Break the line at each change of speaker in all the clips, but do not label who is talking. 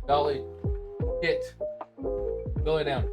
Dolly, hit. Go lay down.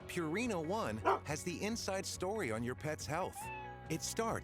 Purina One has the inside story on your pet's health. It starts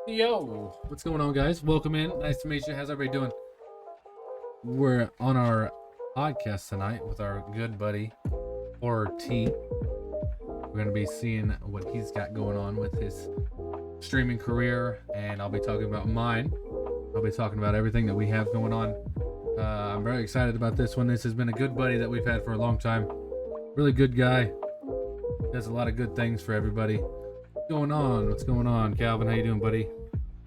Yo, what's going on, guys? Welcome in. Nice to meet you. How's everybody doing? We're on our podcast tonight with our good buddy Horr0rT. We're going to be seeing what he's got going on with his streaming career, and I'll be talking about mine. I'll be talking about everything that we have going on. I'm very excited about this one. This has been a good buddy that we've had for a long time. Really good guy. Does a lot of good things for everybody. What's going on? What's going on, Calvin? How you doing, buddy?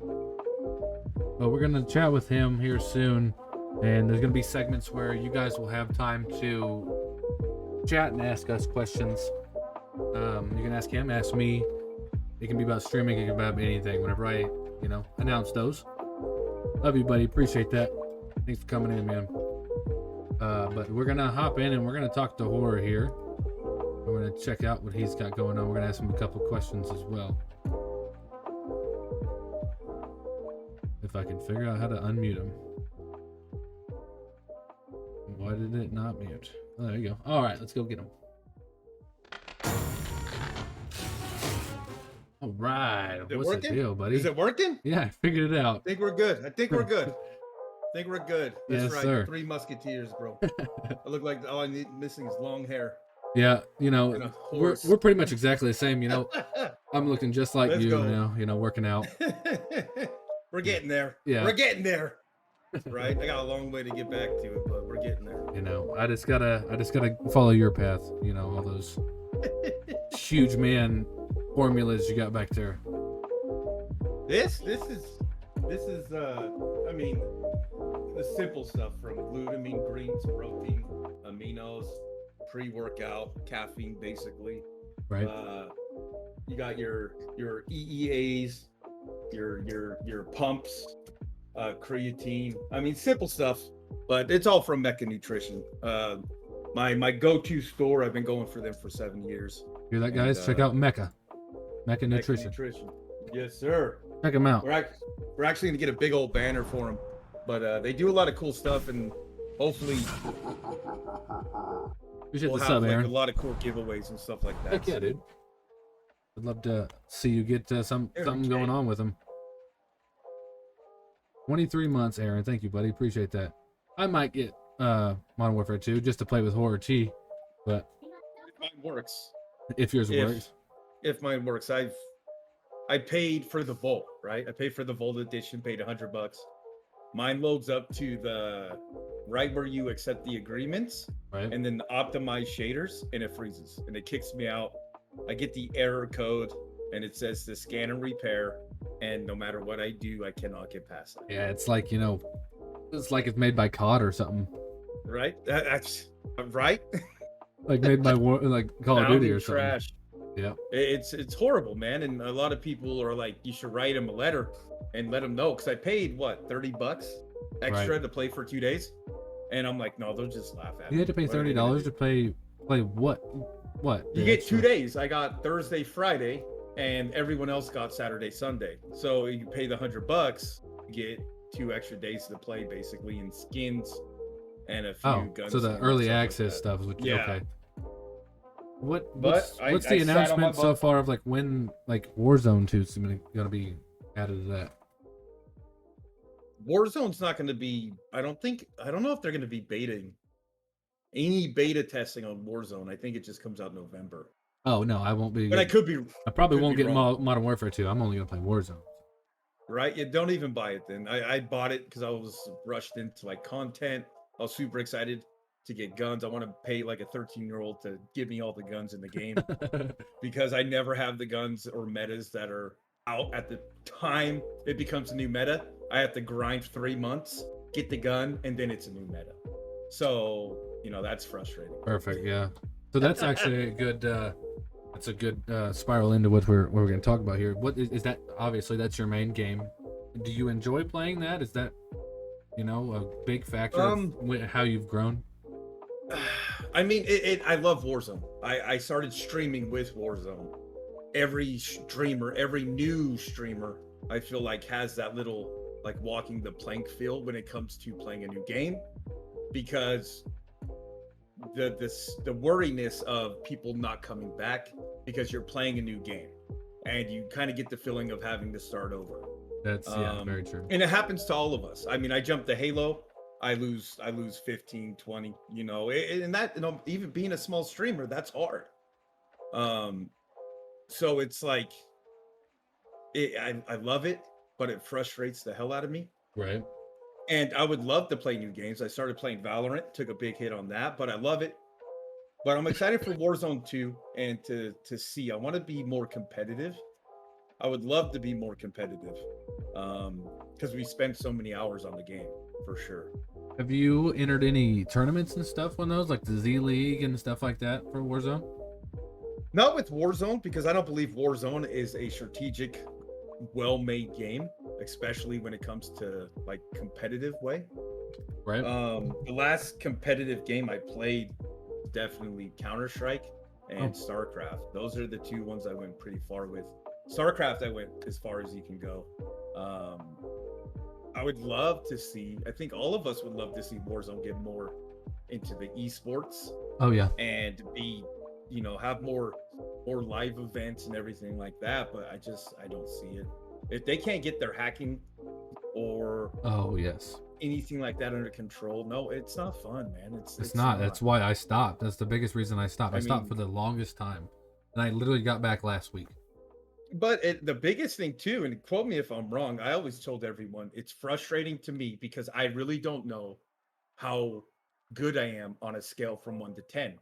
Well, we're gonna chat with him here soon, and there's gonna be segments where you guys will have time to chat and ask us questions. You can ask him, ask me. It can be about streaming, it can be about anything. Whenever I, announce those. Love you, buddy. Appreciate that. Thanks for coming in, man. But we're gonna hop in and we're gonna talk to Horr0r here. We're gonna check out what he's got going on. We're gonna ask him a couple questions as well. If I can figure out how to unmute him. Why did it not mute? Oh, there you go. All right, let's go get him. All right. What's the deal, buddy?
Is it working?
Yeah, I figured it out.
I think we're good. Think we're good. That's
Yes,
right.
sir.
3 Musketeers, bro. I look like all I need missing is long hair
Yeah,
and a
we're
horse.
pretty much exactly the same. I'm looking just like
Let's
you
go.
now. Working out.
We're getting there.
Yeah.
We're getting there. Right? I got a long way to get back to it, but we're getting there.
I just gotta follow your path. All those huge man formulas you got back there.
This is I mean, the simple stuff from glutamine, greens, protein, aminos, pre-workout, caffeine, basically.
Right.
You got your EEAs, your pumps, creatine. I mean, simple stuff, but it's all from Mecca Nutrition. My go-to store. I've been going for them for 7 years.
Hear that, guys? Check out Mecca Nutrition.
Yes, sir.
Check them out.
We're actually gonna get a big old banner for them, but they do a lot of cool stuff, and hopefully
Appreciate
we'll
the
have
sub,
like
Aaron.
a lot of cool giveaways and stuff like that.
Heck yeah, dude. I'd love to see you get something going on with them. 23 months, Aaron. Thank you, buddy. Appreciate that. I might get Modern Warfare 2 just to play with Horr0rT, but
If mine works.
if yours works.
If mine works, I paid for the Volt, right? I paid for the Volt edition, paid $100. Mine loads up to the right where you accept the agreements,
Right.
and then the optimize shaders, and it freezes and it kicks me out. I get the error code and it says to scan and repair, and no matter what I do, I cannot get past that.
Yeah, it's like it's like it's made by COD or something.
Right? That's right.
Like made by like Call of Duty or something.
Trash.
Yeah.
It's horrible, man. And a lot of people are like, you should write them a letter and let them know, because I paid what, $30 extra to play for 2 days, and I'm like, no, they'll just laugh at me.
You had to pay $30 to play what?
You get 2 days. I got Thursday, Friday, and everyone else got Saturday, Sunday. So you pay the $100, you get 2 extra days to play, basically, and skins and a few guns.
So the early access stuff is what okay. What's the announcement so far of like when like Warzone 2 is gonna be added to that?
Warzone's not gonna be, I don't know if they're gonna be any beta testing on Warzone. I think it just comes out in November.
Oh no, I won't be.
But
I probably won't get Modern Warfare 2. I'm only gonna play Warzone.
Right? You don't even buy it then. I bought it because I was rushed into like content. I was super excited to get guns. I want to pay like a 13-year-old to give me all the guns in the game because I never have the guns or metas that are out at the time it becomes a new meta. I have to grind 3 months, get the gun, and then it's a new meta. So, that's frustrating.
Perfect. Yeah. So that's actually a good. That's a good spiral into what we're going to talk about here. What is that? Obviously, that's your main game. Do you enjoy playing that? Is that, a big factor of how you've grown?
I mean, I love Warzone. I started streaming with Warzone. Every streamer, every new streamer, I feel like has that little like walking the plank feel when it comes to playing a new game, because the worriness of people not coming back because you're playing a new game, and you kind of get the feeling of having to start over.
That's very true.
And it happens to all of us. I mean, I jump to Halo, I lose 15, 20, and that, even being a small streamer, that's hard. So it's like, I love it, but it frustrates the hell out of me.
Right.
And I would love to play new games. I started playing Valorant, took a big hit on that, but I love it. But I'm excited for Warzone 2 and to see. I want to be more competitive. I would love to be more competitive because we spend so many hours on the game, for sure.
Have you entered any tournaments and stuff on those, like the Z League and stuff like that for Warzone?
Not with Warzone, because I don't believe Warzone is a strategic, well-made game, especially when it comes to like competitive way.
Right.
The last competitive game I played, definitely Counter-Strike and StarCraft. Those are the two ones I went pretty far with. StarCraft, I went as far as you can go. I would love to see, I think all of us would love to see Warzone get more into the esports.
Oh yeah.
And be, have more live events and everything like that. But I don't see it. If they can't get their hacking or anything like that under control. No, it's not fun, man.
It's not. That's why I stopped. That's the biggest reason I stopped. I stopped
mean,
for the longest time, and I literally got back last week.
but the biggest thing too, and quote me if I'm wrong, I always told everyone it's frustrating to me because I really don't know how good I am on a scale from 1 to 10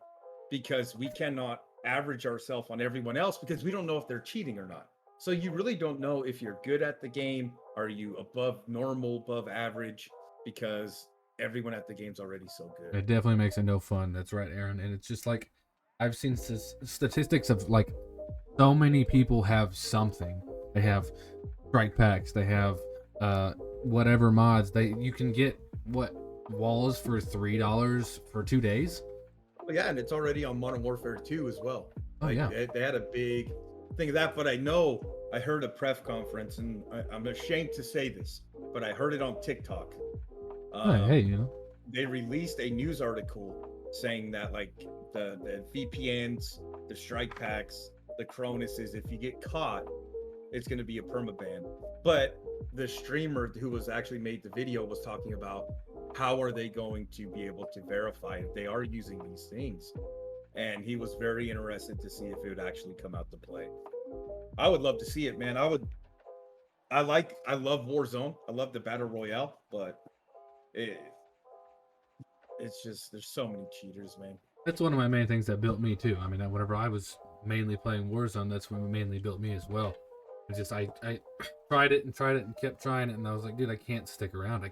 because we cannot average ourselves on everyone else because we don't know if they're cheating or not. So you really don't know if you're good at the game. Are you above normal, above average? Because everyone at the game's already so good.
It definitely makes it no fun. That's right, Aaron. And it's just like I've seen statistics of like so many people have something. They have strike packs. They have whatever mods. You can get what walls for $3 for 2 days.
Well, yeah, and it's already on Modern Warfare 2 as well.
Oh yeah,
they had a big thing of that. But I heard a press conference, and I'm ashamed to say this, but I heard it on TikTok.
Hey, you know,
They released a news article saying that like the VPNs, the strike packs, the Cronuses, if you get caught, it's going to be a permaban. But the streamer who was actually made the video was talking about how are they going to be able to verify if they are using these things, and he was very interested to see if it would actually come out to play. I would love to see it, man. I love Warzone. I love the battle royale, but it's just there's so many cheaters, man.
that's one of my main things that built me too. I mean, whenever I was mainly playing Warzone, that's what mainly built me as well. It's just I tried it and kept trying it, and I was like, dude, I can't stick around. I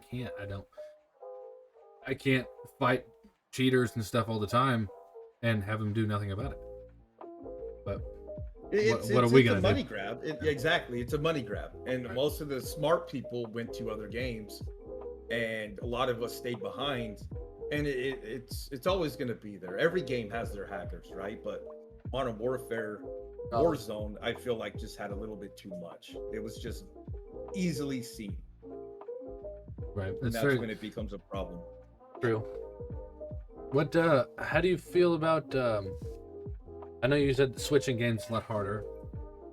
can't fight cheaters and stuff all the time and have them do nothing about it. But what are we gonna do?
It's a money grab. Exactly, it's a money grab, and right. Most of the smart people went to other games, and a lot of us stayed behind. And it's always going to be there. Every game has their hackers, right? But Modern Warfare, Warzone, I feel like just had a little bit too much. It was just easily seen.
Right.
And that's when it becomes a problem.
True. What? How do you feel about? I know you said switching games a lot harder,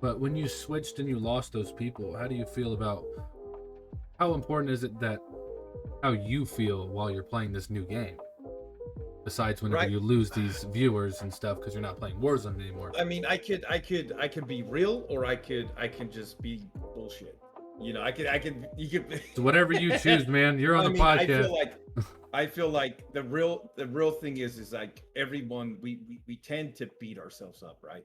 but when you switched and you lost those people, how do you feel about? How important is it that? How you feel while you're playing this new game, besides whenever you lose these viewers and stuff because you're not playing Warzone anymore.
I mean, I could be real, or I can just be bullshit. You know, you could.
So whatever you choose, man. You're on the podcast.
I feel like the real thing is like everyone we tend to beat ourselves up, right?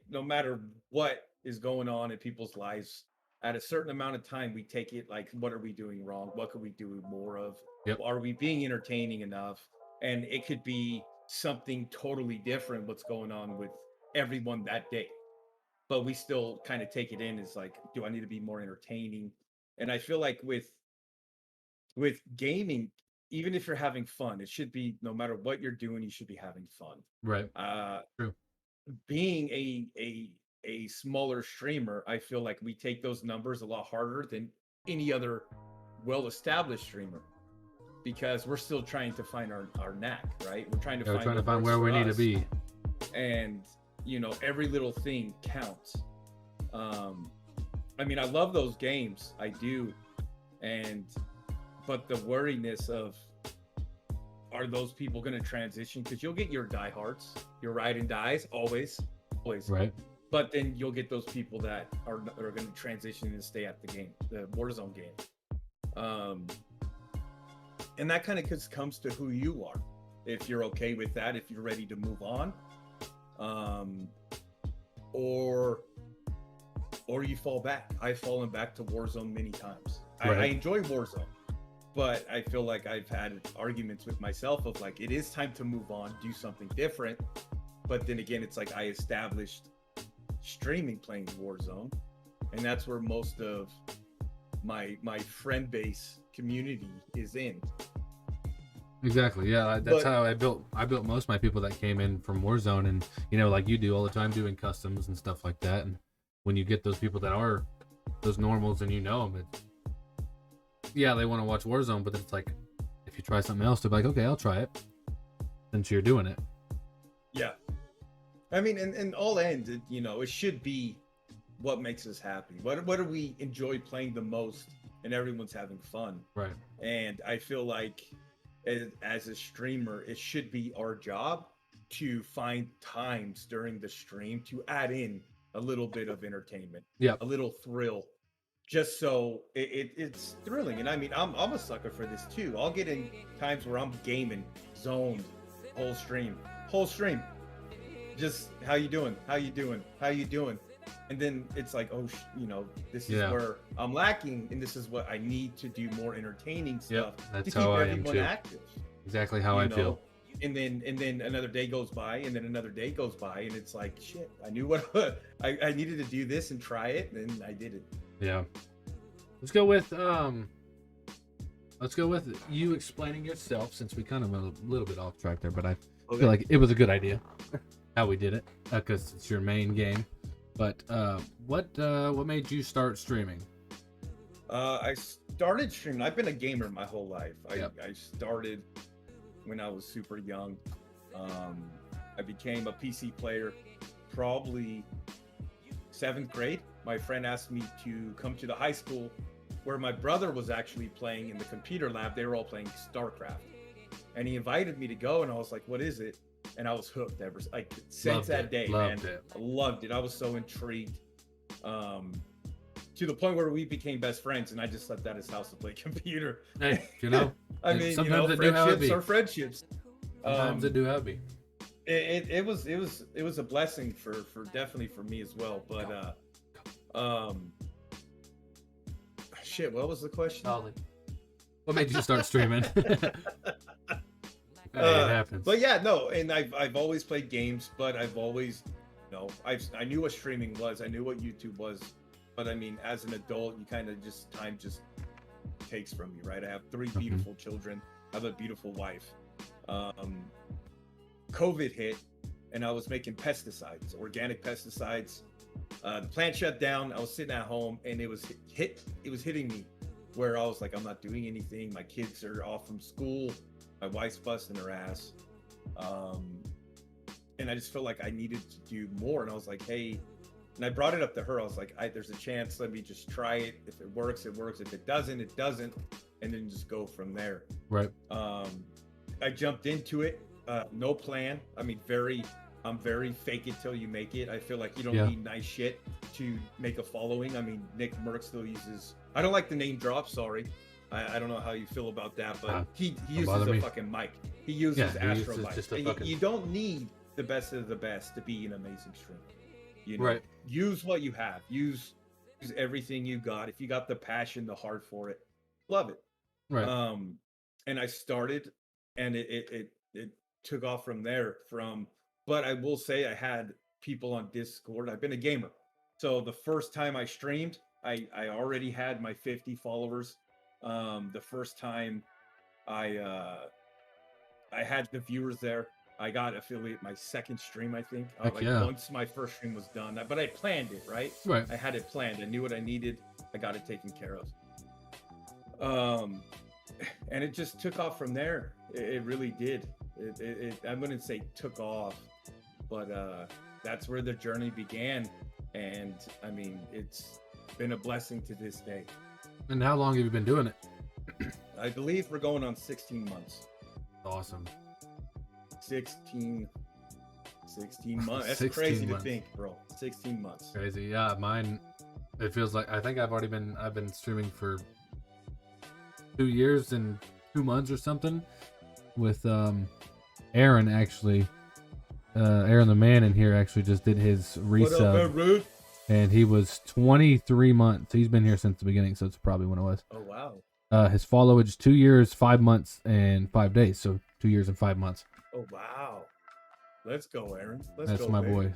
No matter what is going on in people's lives. At a certain amount of time, we take it like, what are we doing wrong? What could we do more of?
Yep.
Are we being entertaining enough? And it could be something totally different what's going on with everyone that day. But we still kind of take it in as like, do I need to be more entertaining? And I feel like with gaming, even if you're having fun, it should be, no matter what you're doing, you should be having fun.
Right.
True. Being a smaller streamer, I feel like we take those numbers a lot harder than any other well-established streamer because we're still trying to find our knack, right? We're trying to find
where we need to be,
and you know, every little thing counts. I mean, I love those games, I do, but the worriness of, are those people going to transition? Because you'll get your diehards, your ride and dies, always,
right?
But then you'll get those people that are going to transition and stay at the game, the Warzone game. And that kind of just comes to who you are. If you're okay with that, if you're ready to move on, or you fall back. I've fallen back to Warzone many times. Right. I enjoy Warzone, but I feel like I've had arguments with myself of like, it is time to move on, do something different. But then again, it's like I established streaming playing Warzone, and that's where most of my friend base community is in.
Exactly. Yeah, that's how I built most of my people that came in from Warzone, and you know, like you do all the time, doing customs and stuff like that. And when you get those people that are those normals and you know them, they want to watch Warzone, but it's like, if you try something else, they're like, okay, I'll try it, since you're doing it.
Yeah. I mean, in all ends, you know, it should be what makes us happy. What do we enjoy playing the most and everyone's having fun.
Right.
And I feel like as a streamer, it should be our job to find times during the stream to add in a little bit of entertainment,
Yep.
a little thrill, just so it's thrilling. And I mean, I'm a sucker for this too. I'll get in times where I'm gaming, zoned, whole stream, just how you doing, and then it's like, oh, this is where I'm lacking, and this is what I need to do more entertaining stuff
that's
to keep
how I am
everyone
too.
active.
Exactly how I feel.
And then another day goes by, and then another day goes by, and it's like, shit, I knew what I needed to do this and try it, and I did it.
Yeah. Let's go with you explaining yourself, since we kind of went a little bit off track there, but I feel like it was a good idea how we did it, because it's your main game. But what made you start streaming?
I started streaming. I've been a gamer my whole life. I started when I was super young. I became a PC player probably 7th grade. My friend asked me to come to the high school where my brother was actually playing in the computer lab. They were all playing StarCraft, and he invited me to go, and I was like, what is it? And I was hooked since that day, man. I loved it. I was so intrigued, to the point where we became best friends, and I just slept at his house to play computer.
Hey,
I mean, sometimes friendships are friendships.
Sometimes they do happy.
It was a blessing for definitely for me as well. But shit, what was the question?
What made you start streaming? It happens.
But yeah, no, and I've always played games, but I've always, I knew what streaming was. I knew what YouTube was. But I mean, as an adult, you kind of time just takes from you, right? I have 3 beautiful children. I have a beautiful wife. COVID hit, and I was making pesticides, organic pesticides. The plant shut down. I was sitting at home, and it was hitting me, where I was like, I'm not doing anything. My kids are off from school. My wife's busting her ass. And I just felt like I needed to do more. And I was like, hey, and I brought it up to her. I was like, there's a chance. Let me just try it. If it works, it works. If it doesn't, it doesn't. And then just go from there.
Right.
I jumped into it. No plan. I mean, I'm very fake it till you make it. I feel like you don't need nice shit to make a following. I mean, Nick Merck still uses, I don't like the name drop, sorry. I don't know how you feel about that, but he uses a fucking mic. He uses Astro mic. You don't need the best of the best to be an amazing streamer.
Right.
Use what you have. Use everything you got. If you got the passion, the heart for it, love it.
Right.
And I started, and it took off from there. But I will say I had people on Discord. I've been a gamer, so the first time I streamed, I already had my 50 followers. The first time I had the viewers there, I got affiliate my second stream, I think. Once my first stream was done, but I planned it, right?
Right.
I had it planned. I knew what I needed. I got it taken care of. And it just took off from there. It really did. I wouldn't say took off, but that's where the journey began. And I mean, it's been a blessing to this day.
And how long have you been doing it?
I believe we're going on 16 months.
Awesome.
16 months. That's
16
crazy
months.
To think, bro. 16 months.
Crazy. Yeah, mine, it feels like, I think I've been streaming for 2 years and 2 months or something with Aaron, actually. Aaron the man in here actually just did his resub.
What up, Ruth?
And he was 23 months. He's been here since the beginning, so it's probably when it was.
Oh, wow.
His followage 2 years, 5 months, and 5 days. So 2 years and 5 months.
Oh, wow. Let's go, Aaron.
That's my boy.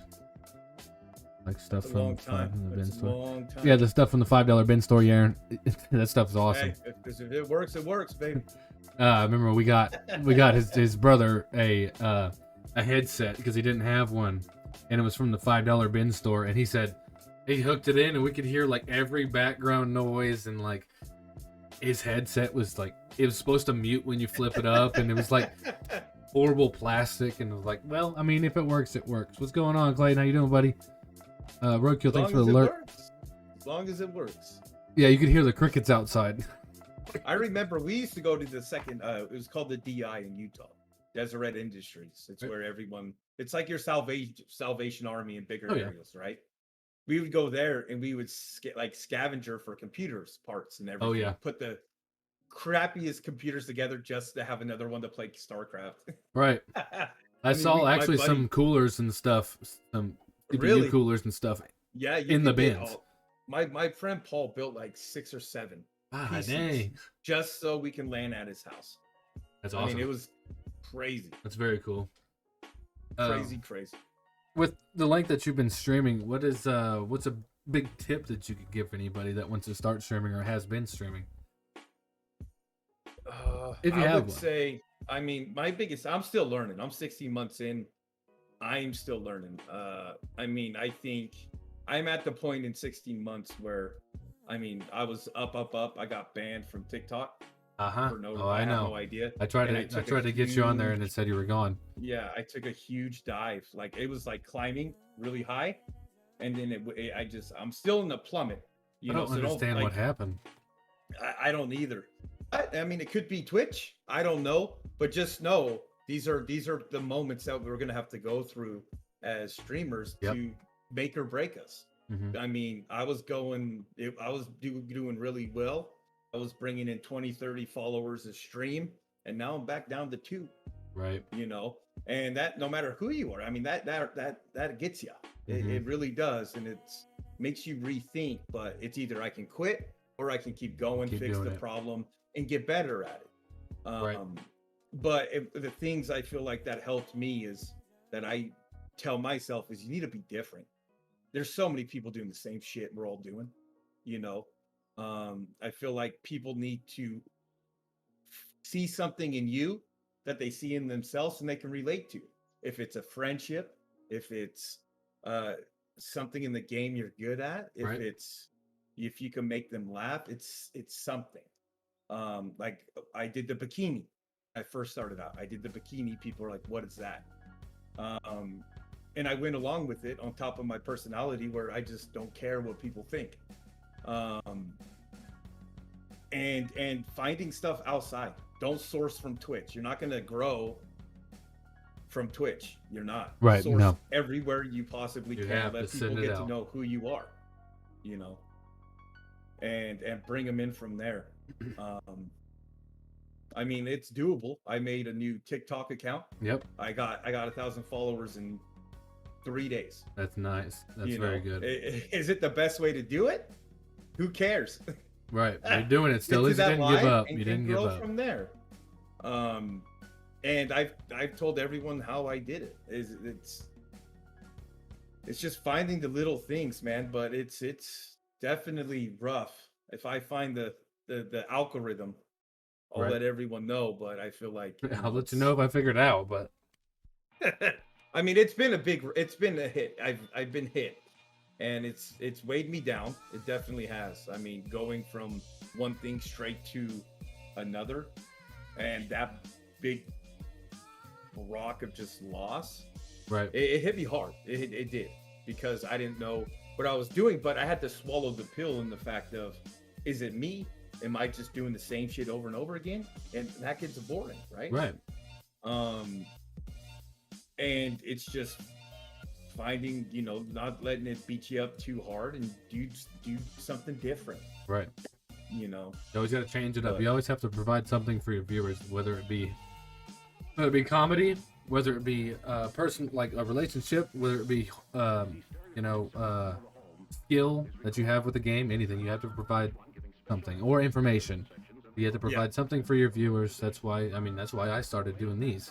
Like stuff from the bin store.
Long time.
Yeah, the stuff from the $5 bin store, Aaron. That stuff is awesome.
Hey, if it works, it works, baby.
I remember we got his brother a headset because he didn't have one, and it was from the $5 bin store, and he said he hooked it in and we could hear like every background noise, and like his headset was like, it was supposed to mute when you flip it up, and it was like horrible plastic, and it was like, well, I mean, if it works, it works. What's going on, Clayton? How you doing, buddy? Roadkill, thanks for the alert.
As long as it works.
Yeah, you could hear the crickets outside.
I remember we used to go to the second. It was called the DI in Utah, Deseret Industries. It's where everyone. It's like your Salvation Army in bigger
Oh, yeah.
areas, right? We would go there and we would like scavenger for computers parts and everything.
Oh, yeah.
Put the crappiest computers together just to have another one to play StarCraft.
Right. I saw
my
actually
buddy-
some coolers and stuff, some CPU
Really?
coolers and stuff
Yeah, you
in the
could get
bins.
my friend Paul built like 6 or 7
Ah,
PCs
dang.
just so we can LAN at his house.
That's awesome.
I mean, it was crazy,
That's very cool.
crazy.
With the length that you've been streaming, what's a big tip that you could give anybody that wants to start streaming or has been streaming? If you
I
have
would
one.
say, I mean, I'm still learning. I'm 16 months in. I'm still learning. I mean, I think I'm at the point in 16 months where, I mean, I was up. I got banned from TikTok. For no,
I
have
know.
no idea.
I tried to get you on there, and it said you were gone.
Yeah, I took a huge dive. Like it was like climbing really high, and then I'm still in the plummet.
I don't understand what happened.
I don't either. I mean, it could be Twitch. I don't know, but just know these are the moments that we're gonna have to go through as streamers to make or break us.
Mm-hmm.
I mean, I was doing really well. I was bringing in 20, 30 followers a stream, and now I'm back down to 2.
Right.
You know, and that no matter who you are, I mean, that gets you.
Mm-hmm.
It really does, and it's makes you rethink. But it's either I can quit or I can keep going, fix the problem, and get better at it.
Right.
But the things I feel like that helped me is that I tell myself is you need to be different. There's so many people doing the same shit we're all doing, you know. I feel like people need to see something in you that they see in themselves and they can relate to. If it's a friendship, if it's something in the game you're good at, if you can make them laugh, it's something. Like I did the bikini. I first started out. I did the bikini. People are like, "What is that?" And I went along with it on top of my personality, where I just don't care what people think. And finding stuff outside. Don't source from Twitch. You're not going to grow from Twitch. You're not.
Right.
Source everywhere you possibly can.
Have
Let
to
people get to
out.
know who you are. You know, and bring them in from there. I mean, it's doable. I made a new TikTok account.
Yep.
I got 1,000 followers in 3 days.
That's nice. That's very good.
Is it the best way to do it? Who cares?
Right. You're doing it still. You didn't give up. You didn't give up.
From there. And I've told everyone how I did it. It's just finding the little things, man. But it's definitely rough. If I find the algorithm, I'll let everyone know. But I feel like
I'll let you know if I figure it out. But
I mean, it's been a hit. I've been hit. And it's weighed me down. It definitely has. I mean, going from one thing straight to another, and that big rock of just loss,
right?
It hit me hard. It did, because I didn't know what I was doing, but I had to swallow the pill in the fact of, is it me? Am I just doing the same shit over and over again? And that gets boring, right?
Right.
And it's just finding, not letting it beat you up too hard and do something different.
Right.
You
always got to change it up. You always have to provide something for your viewers, whether it be comedy, whether it be person, like a relationship, whether it be skill that you have with the game, anything. You have to provide something, or information. You have to provide something for your viewers. That's why I started doing these.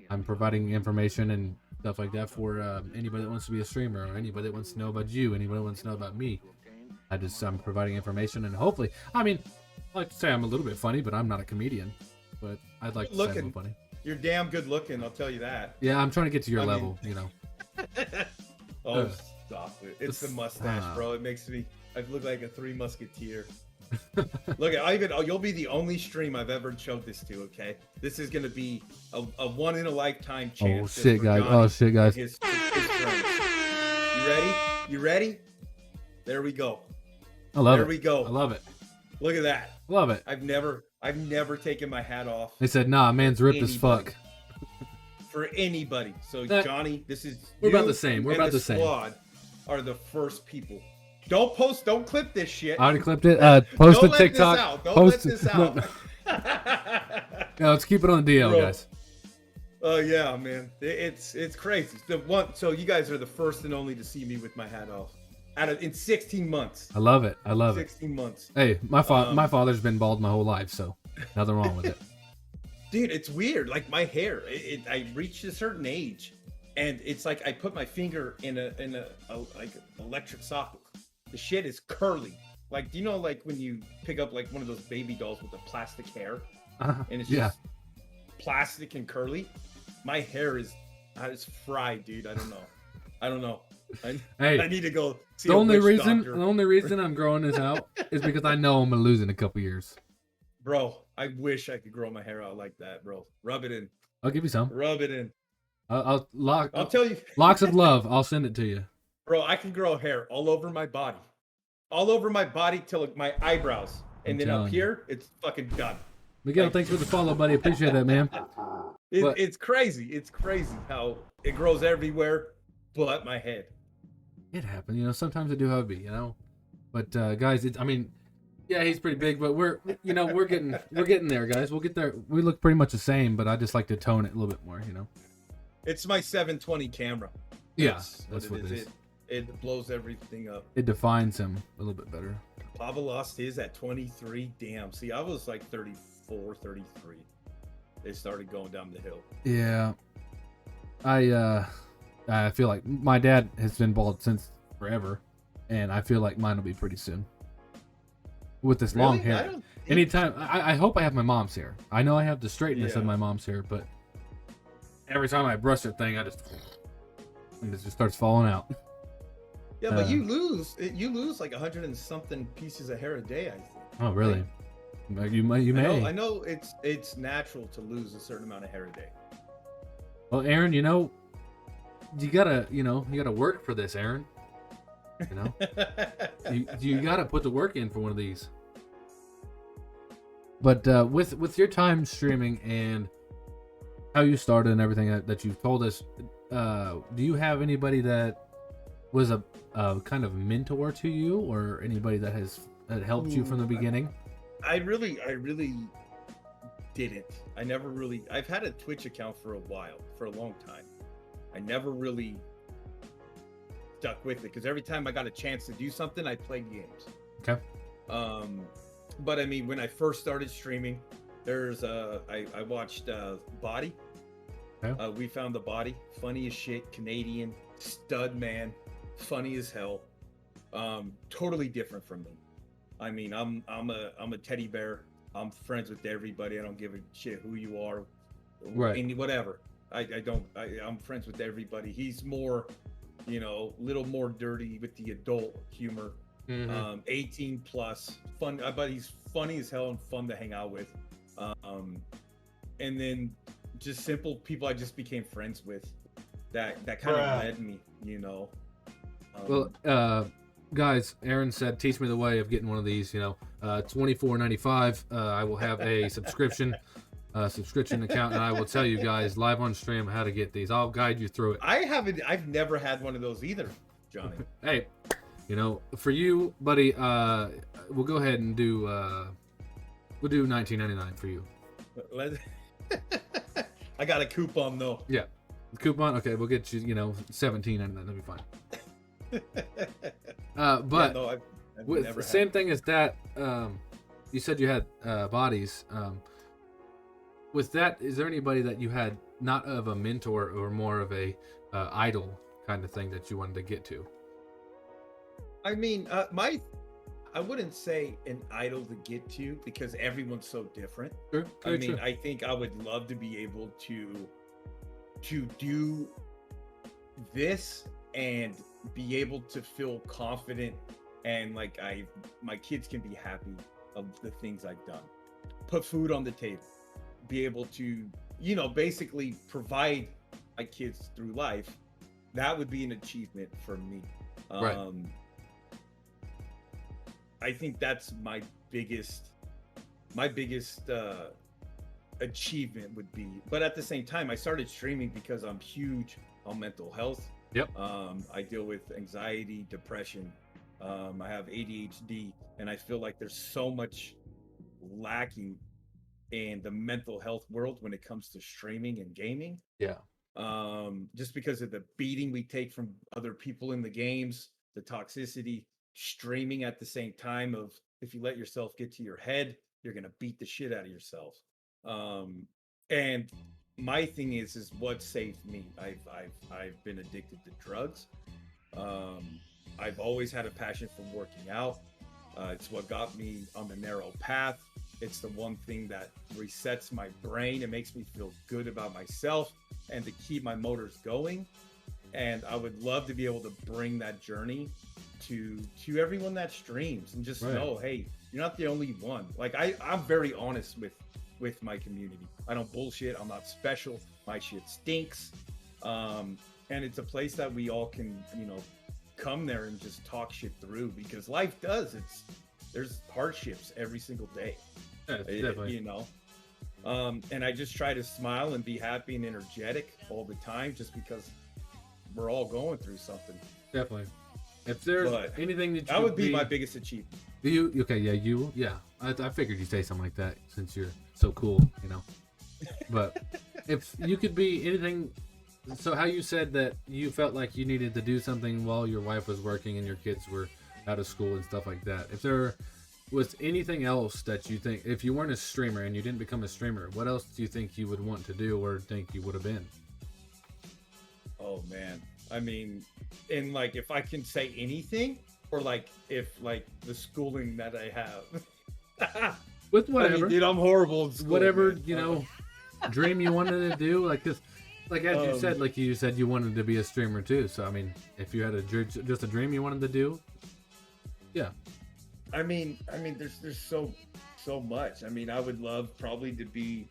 I'm providing information and stuff like that for anybody that wants to be a streamer, or anybody that wants to know about you, anybody that wants to know about me. I'm providing information, and hopefully, I like to say I'm a little bit funny, but I'm not a comedian. But I'd like to say I'm funny.
You're damn good looking, I'll tell you that.
Yeah, I'm trying to get to your level,
Oh, stop it. It's the mustache, bro. It makes me, I look like a Three Musketeer. Look, you'll be the only stream I've ever showed this to, okay? This is going to be a one in a lifetime chance.
Oh, shit, guys.
His friends. You ready? There we go.
I love it.
There we go.
I love it.
Look at that.
Love it.
I've never taken my hat off.
They said, nah, man's ripped as fuck.
For anybody. So Johnny, this is
we're about the same. We're about the same.
Squad are the first people. Don't clip this shit.
I already clipped it. Post
Don't
the TikTok.
Don't let this out.
No, let's keep it on the DL,
Bro.
guys.
Oh yeah, man. It's crazy. So you guys are the first and only to see me with my hat off. In 16 months.
I love it. I love
16 months.
Hey, my father's been bald my whole life, so nothing wrong with it.
Dude, it's weird. Like my hair, I reached a certain age, and it's like I put my finger in a like electric socket. The shit is curly. Like, do you know, like when you pick up like one of those baby dolls with the plastic hair, and it's just plastic and curly? My hair is fried, dude. I don't know. I need to go see
the only reason
doctor.
I'm growing this out is because I know I'm gonna lose in a couple years.
Bro, I wish I could grow my hair out like that, bro. Rub it in.
I'll give you some.
Rub it in.
I'll
tell you.
Locks of love. I'll send it to you.
Bro, I can grow hair all over my body. All over my body till my eyebrows. And then up here, it's fucking done.
Miguel, thanks for the follow, buddy. Appreciate that, man.
It's crazy. It's crazy how it grows everywhere but my head.
It happens, you know. Sometimes it do have be, you know. But guys, yeah, he's pretty big, but we're getting there, guys. We'll get there. We look pretty much the same, but I just like to tone it a little bit more, you know.
It's my 720 camera.
Yeah, that's what it is.
It blows everything up.
It defines him a little bit better.
Pava lost his at 23. Damn. See, I was like 34, 33. They started going down the hill.
Yeah. I feel like my dad has been bald since forever, and I feel like mine will be pretty soon. With this long hair. Anytime, I hope I have my mom's hair. I know I have the straightness of my mom's hair, but every time I brush the thing, it just starts falling out.
Yeah, but you lose like 100 and something pieces of hair a day, I think.
Oh, really? Like, you may.
I know it's natural to lose a certain amount of hair a day.
Well, Aaron, you know, you gotta work for this, Aaron. You know, you gotta put the work in for one of these. But with your time streaming and how you started and everything that you've told us, do you have anybody that was a kind of mentor to you, or anybody that helped you from the beginning?
I really didn't. I've had a Twitch account for a long time. I never really stuck with it because every time I got a chance to do something, I played games.
Okay.
But I mean, when I first started streaming, I watched Body. Okay. We Found the Body, funny as shit, Canadian stud man, funny as hell. Totally different from me. I mean, I'm a teddy bear. I'm friends with everybody. I don't give a shit who you are, right? Whatever. I'm friends with everybody. He's more, you know, a little more dirty with the adult humor. 18 plus, fun. But he's funny as hell and fun to hang out with. And then just simple people I just became friends with. That kind of led me, you know.
Guys, Aaron said, teach me the way of getting one of these, you know. $24.95. I will have a subscription account, and I will tell you guys live on stream how to get these. I'll guide you through it.
I've never had one of those either, Johnny.
Hey, you know, for you, buddy, we'll go ahead and do we'll do $19.99 for you.
I got a coupon though.
Yeah. The coupon, okay, we'll get you, you know, $17.99. That'll be fine. But yeah, no, I've with the same thing as that, you said you had bodies. With that, is there anybody that you had not of a mentor or more of a idol kind of thing that you wanted to get to?
I mean, I wouldn't say an idol to get to because everyone's so different.
Sure,
I mean, I think I would love to be able to do this and be able to feel confident and like my kids can be happy of the things I've done. Put food on the table. Be able to, you know, basically provide my kids through life. That would be an achievement for me.
Right.
I think that's my biggest achievement would be. But at the same time, I started streaming because I'm huge on mental health.
Yep.
I deal with anxiety, depression. I have ADHD, and I feel like there's so much lacking in the mental health world when it comes to streaming and gaming.
Yeah.
Just because of the beating we take from other people in the games, the toxicity, streaming at the same time of, if you let yourself get to your head, you're gonna beat the shit out of yourself. And my thing is what saved me. I've been addicted to drugs. I've always had a passion for working out. It's what got me on the narrow path. It's the one thing that resets my brain. It makes me feel good about myself and to keep my motors going. And I would love to be able to bring that journey to everyone that streams and just know, hey, you're not the only one. Like I'm very honest with my community. I don't bullshit. I'm not special. My shit stinks. And it's a place that we all can, come there and just talk shit through, because life does. There's hardships every single day.
Yeah, definitely.
And I just try to smile and be happy and energetic all the time, just because we're all going through something.
Definitely. If there's anything that
would be my biggest achievement.
I figured you'd say something like that since you're so cool, But if you could be anything, so how you said that you felt like you needed to do something while your wife was working and your kids were out of school and stuff like that. If there was anything else that you think, if you weren't a streamer and you didn't become a streamer, what else do you think you would want to do or think you would have been?
Oh man. I mean, and like, if I can say anything, or like, if like the schooling that I have.
With whatever.
I mean, dude, I'm horrible at school,
whatever,
man.
Dream you wanted to do. Like, cause, like as you said, you wanted to be a streamer too. So, I mean, if you had just a dream you wanted to do. Yeah.
I mean, there's so much. I mean, I would love probably to be,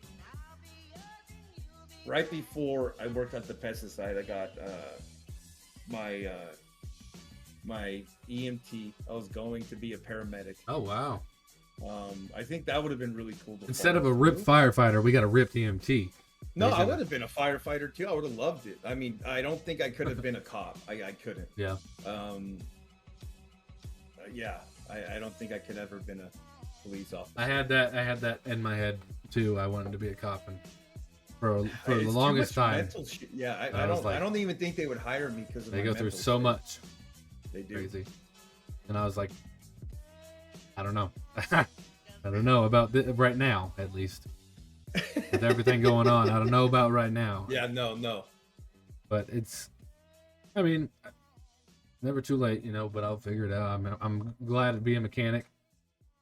right before I worked at the pesticide, I got my EMT. I was going to be a paramedic.
Oh wow.
I think that would have been really cool.
Instead of a ripped firefighter, we got a ripped EMT.
No, I would have been a firefighter too. I would have loved it. I mean, I don't think I could have been a cop. I couldn't.
Yeah.
Yeah. I don't think I could ever been a police officer.
I had that in my head too. I wanted to be a cop, and for the longest time.
Yeah, I don't even think they would hire me because
they go through so much.
They do.
Crazy. And I was like, I don't know. I don't know about right now, at least. With everything going on, I don't know about right now.
Yeah, no.
But I mean, never too late, but I'll figure it out. I'm glad to be a mechanic.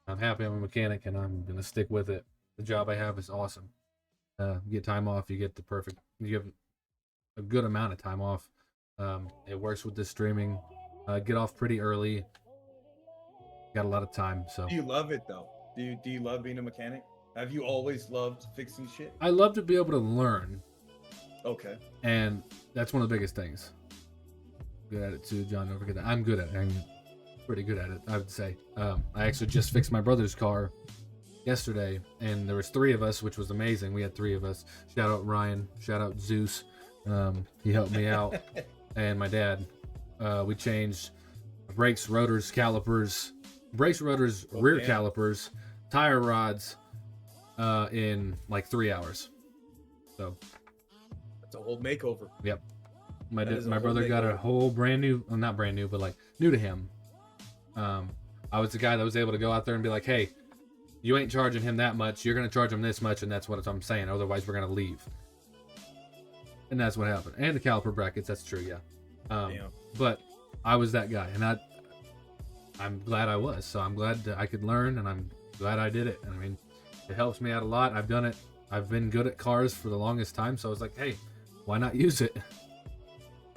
I'm happy I'm a mechanic, and I'm gonna stick with it. The job I have is awesome. You get time off. You have a good amount of time off. It works with the streaming. Get off pretty early. Got a lot of time. So.
Do you love it though? Do you love being a mechanic? Have you always loved fixing shit?
I love to be able to learn.
Okay.
And that's one of the biggest things. Good at it too, John. Don't forget that. I'm good at it. I'm pretty good at it, I would say. I actually just fixed my brother's car yesterday, and there was 3 of us, which was amazing. We had 3 of us. Shout out Ryan. Shout out Zeus. He helped me out. And my dad. We changed brakes, rotors, calipers, rear calipers, tire rods in like 3 hours. So
that's a whole makeover.
Yep. My brother got a whole brand new, well, not brand new, but like new to him. I was the guy that was able to go out there and be like, hey, you ain't charging him that much. You're going to charge him this much, and that's what I'm saying. Otherwise, we're going to leave. And that's what happened. And the caliper brackets, that's true, yeah. But I was that guy, and I'm glad I was. So I'm glad that I could learn, and I'm glad I did it. I mean, it helps me out a lot. I've done it. I've been good at cars for the longest time, so I was like, hey, why not use it?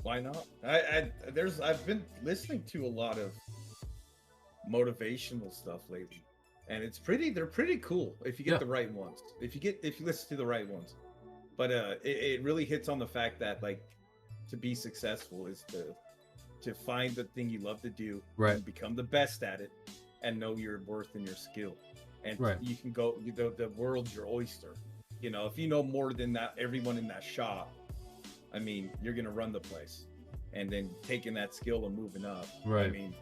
Why not? I've been listening to a lot of motivational stuff lately, and they're pretty cool if you get the right ones. If you listen to the right ones. But it really hits on the fact that, like, to be successful is to find the thing you love to do,
right,
and become the best at it, and know your worth and your skill. And
Right.
you can go, the world's your oyster. You know, if you know more than that, everyone in that shop, I mean, you're going to run the place. And then taking that skill and moving up.
Right.
I mean,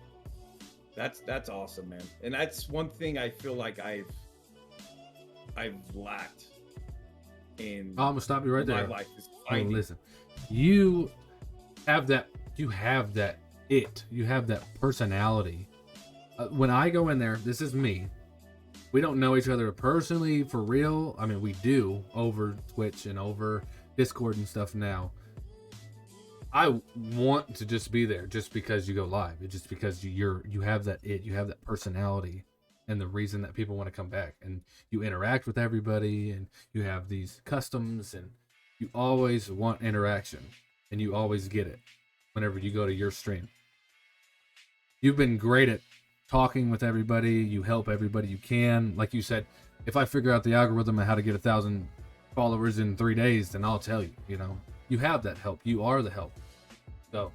that's awesome, man. And that's one thing I feel like I've lacked in
I'm gonna stop you right
my
there.
life is
Oh,
finding.
listen, you have that personality. When I go in there, this is me. We don't know each other personally for real. I mean, we do over Twitch and over Discord and stuff now. I want to just be there just because you go live. It's just because you have that personality, and the reason that people want to come back, and you interact with everybody, and you have these customs, and you always want interaction, and you always get it whenever you go to your stream. You've been great at talking with everybody. You help everybody you can. Like you said, if I figure out the algorithm and how to get 1,000 followers in 3 days, then I'll tell you. You know, you have that help. You are the help. So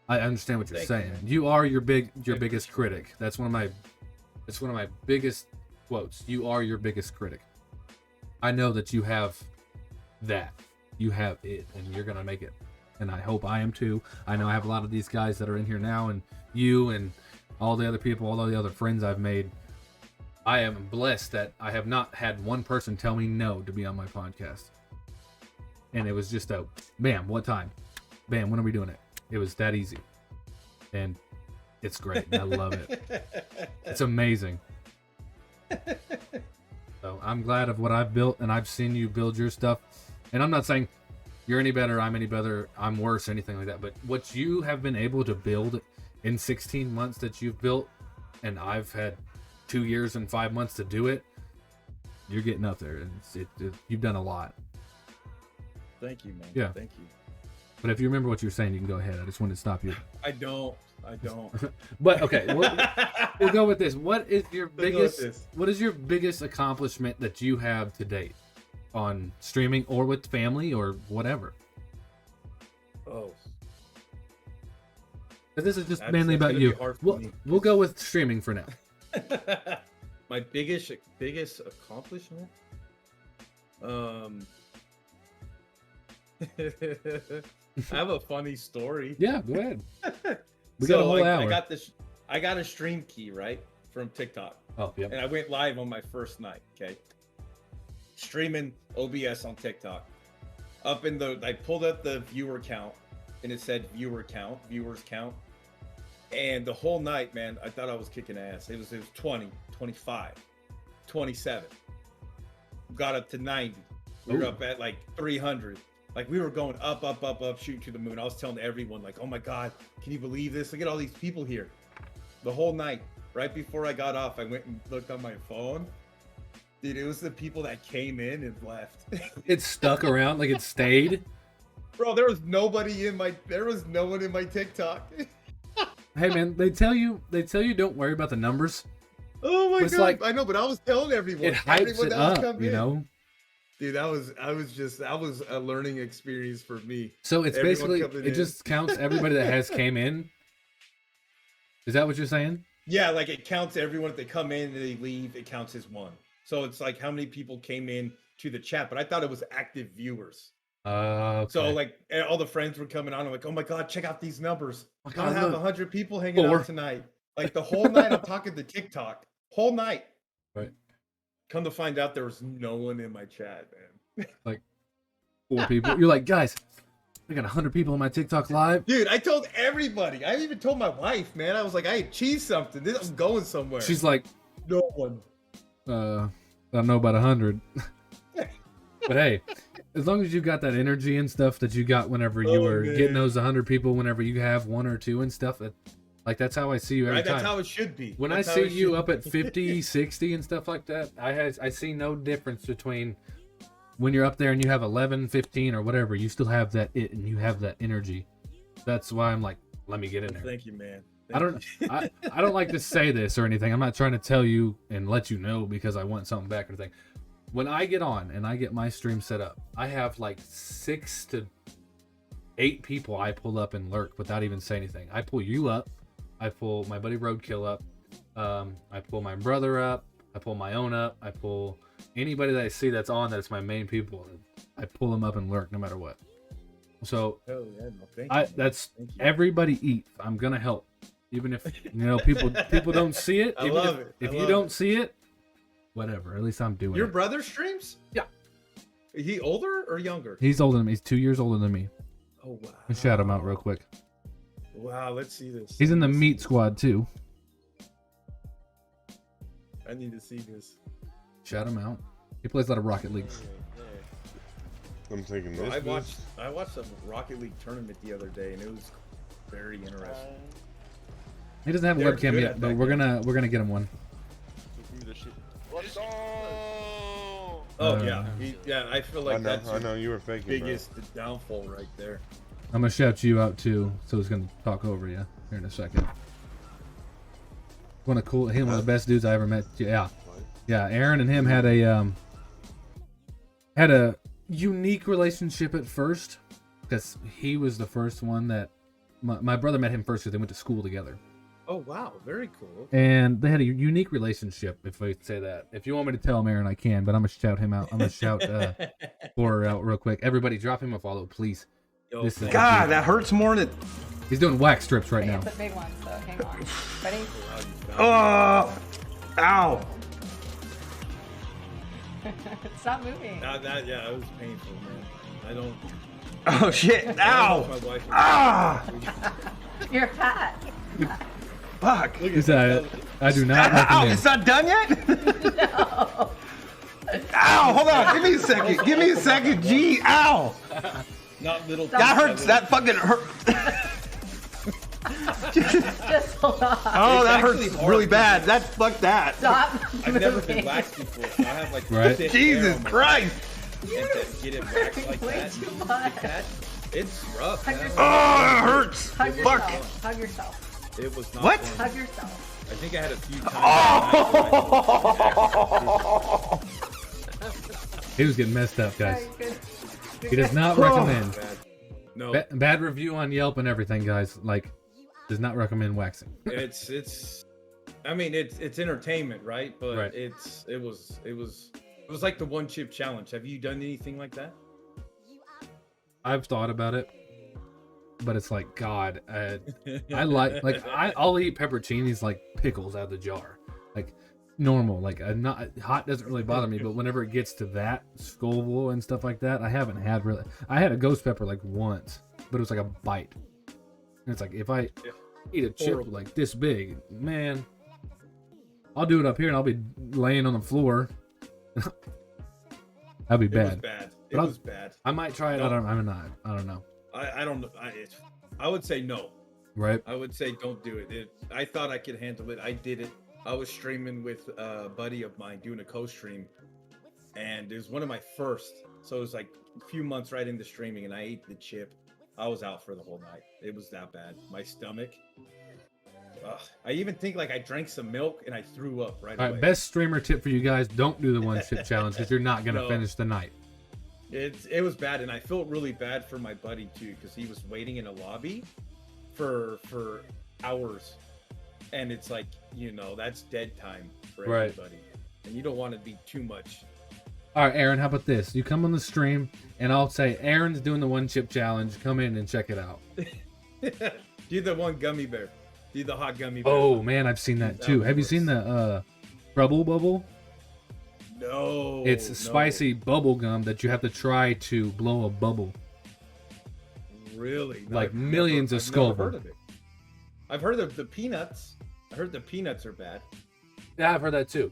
I understand what you're saying. You are your biggest critic. That's one of my biggest quotes. You are your biggest critic. I know that you have that. You have it, and you're gonna make it. And I hope I am too. I know I have a lot of these guys that are in here now, and you and all the other people, all the other friends I've made. I am blessed that I have not had one person tell me no to be on my podcast. And it was just a bam, what time? Bam, when are we doing it? It was that easy. And it's great. I love it. It's amazing. So I'm glad of what I've built, and I've seen you build your stuff. And I'm not saying you're any better, I'm worse, anything like that. But what you have been able to build in 16 months that you've built, and I've had 2 years and 5 months to do it, you're getting up there. And you've done a lot.
Thank you, man.
Yeah.
Thank you.
But if you remember what you were saying, you can go ahead. I just wanted to stop you.
I don't.
But okay, we'll go with this. What is your biggest accomplishment that you have to date on streaming or with family or whatever?
Oh,
But this is just mainly about you. We'll go with streaming for now.
My biggest accomplishment. I have a funny story.
Yeah, go ahead. We got a whole hour.
I got a stream key, right, from TikTok.
Oh, yeah.
And I went live on my first night, okay? Streaming OBS on TikTok. I pulled up the viewer count, and it said viewers count. And the whole night, man, I thought I was kicking ass. It was 20, 25, 27. Got up to 90. We were up at like 300. Like we were going up, shooting to the moon. I was telling everyone, like, oh my God, can you believe this? Look at all these people here. The whole night, right before I got off, I went and looked on my phone. Dude, it was the people that came in and left.
It stuck around, like it stayed.
Bro, there was no one in my TikTok.
Hey man, they tell you don't worry about the numbers.
Oh my God.
Like,
I know, but I was telling everyone.
It hypes it up, you know?
Dude, that was a learning experience for me.
So it's basically, it just counts everybody that has came in. Is that what you're saying?
Yeah, like it counts everyone. If they come in and they leave, it counts as one. So it's like how many people came in to the chat, but I thought it was active viewers.
Okay.
So like all the friends were coming on. I'm like, oh my God, check out these numbers.
Oh
I have 100 people hanging out tonight. Like the whole night I'm talking to TikTok. Whole night.
Right.
Come to find out there was no one in my chat, man.
Like 4 people. You're like, guys, I got 100 people in my TikTok live.
Dude, I told everybody. I even told my wife, man. I was like, I achieved something. I'm going somewhere.
She's like,
no one.
I don't know about 100. But hey, as long as you got that energy and stuff that you got whenever you were getting those 100 people, whenever you have 1 or 2 and stuff, that's how I see you every time.
That's how it should be.
When I see you up at 50, 60 and stuff like that, I see no difference between when you're up there and you have 11, 15 or whatever. You still have that and you have that energy. That's why I'm like, let me get in there.
Thank you, man.
I don't like to say this or anything. I'm not trying to tell you and let you know because I want something back or anything. When I get on and I get my stream set up, I have like 6 to 8 people I pull up and lurk without even saying anything. I pull you up. I pull my buddy Roadkill up. I pull my brother up. I pull my own up. I pull anybody that I see that's on that's my main people. I pull them up and lurk no matter what. So
Oh, yeah, no, thank you.
that's
Thank you.
everybody eat. I'm gonna help, even if people don't see it.
I
Even
love it.
If
I
you
love
don't
it.
see it, whatever. At least I'm doing
Your
it.
brother streams?
Yeah.
Is he older or younger?
He's older than me. He's 2 years older than me.
Oh wow.
Let's shout him out real quick.
Wow, let's see this.
He's in the meat squad too.
I need to see this.
Shout him out. He plays a lot of Rocket League.
I'm thinking
Bro,
this.
I watched a Rocket League tournament the other day, and it was very interesting.
He doesn't have a
They're
webcam
good
yet,
at
but
that
we're
game.
gonna get him one.
Let's go!
Oh yeah, I feel like that's
I know you were faking, bro.
biggest downfall right there.
I'm gonna shout you out too, so he's gonna talk over you here in a second. One of the best dudes I ever met. Yeah, Aaron and him had a unique relationship at first, because he was the first one that my brother met him first because they went to school together.
Oh wow, very cool.
And they had a unique relationship, if I say that. If you want me to tell him, Aaron, I can, but I'm gonna shout him out. I'm gonna shout Horr0rT out real quick. Everybody, drop him a follow, please.
Yo,
This is
God, that hurts more than.
He's doing wax strips right
Okay,
now.
it's a big one, so hang on. Ready?
Oh, ow.
Stop moving.
That was painful, man. I don't.
Oh shit!
I don't know
Ow!
if my wife would-
Ah!
You're fat.
Fuck!
Look at
Is that? I do not
Ow!
recommend.
It's not done yet?
No.
Ow! Hold on. Give me a second. Give me a second. Gee! Ow!
Not little.
That hurts. That fucking hurt.
Just hold on.
Oh, that
actually
hurts
hard.
really bad. That fuck that.
Stop
I've never
moving.
been waxed before, so I have like
Right.
thick
Jesus
hair on my
Christ!
neck, and to get it waxed like
Way
that,
too much.
it's rough.
Hug
Man.
yourself.
Oh, that hurts.
Hug
Fuck.
yourself. Hug yourself.
It was not.
What?
fun.
Hug yourself.
I think I had a few times.
He was getting messed up, guys.
Good.
He does not
Oh.
recommend.
Bad. No,
Bad review on Yelp and everything, guys. Like, does not recommend waxing.
it's. I mean, it's entertainment, right? But
Right.
it was like the one chip challenge. Have you done anything like that?
I've thought about it, but it's like, God, I like I'll eat pepperoncinis like pickles out of the jar, like normal. Like I'm not hot doesn't really bother me, but whenever it gets to that Scoville and stuff like that, I haven't had really. I had a ghost pepper like once, but it was like a bite. And it's like if I eat a chip
Horrible.
like this big, man, I'll do it up here and I'll be laying on the floor. That'd be
It was
bad.
bad. It
But I'll-
was bad.
I might try it.
No.
I don't know.
I don't know. I would say no.
Right?
I would say don't do it. I thought I could handle it. I did it. I was streaming with a buddy of mine doing a co-stream, and it was one of my first. So it was like a few months right into streaming, and I ate the chip. I was out for the whole night. It was that bad. My stomach. Ugh. I even think like I drank some milk and I threw up right
All
away.
right, best streamer tip for you guys: don't do the one chip challenge because you're not gonna
No.
finish the night.
It was bad, and I felt really bad for my buddy too because he was waiting in a lobby for hours, and it's like that's dead time for
Right.
everybody, and you don't want to be too much.
All right, Aaron, how about this? You come on the stream, and I'll say Aaron's doing the one chip challenge. Come in and check it out.
Do the one gummy bear, do the hot gummy bear.
Oh man, I've seen that
That
too. Have you seen
works.
the Trouble Bubble?
No,
It's
no.
spicy bubble gum that you have to try to blow a bubble.
Really,
Like
I've
millions of
I've never
Scoville.
heard of it. I've heard of the peanuts. I heard the peanuts are bad,
Yeah, I've heard that too.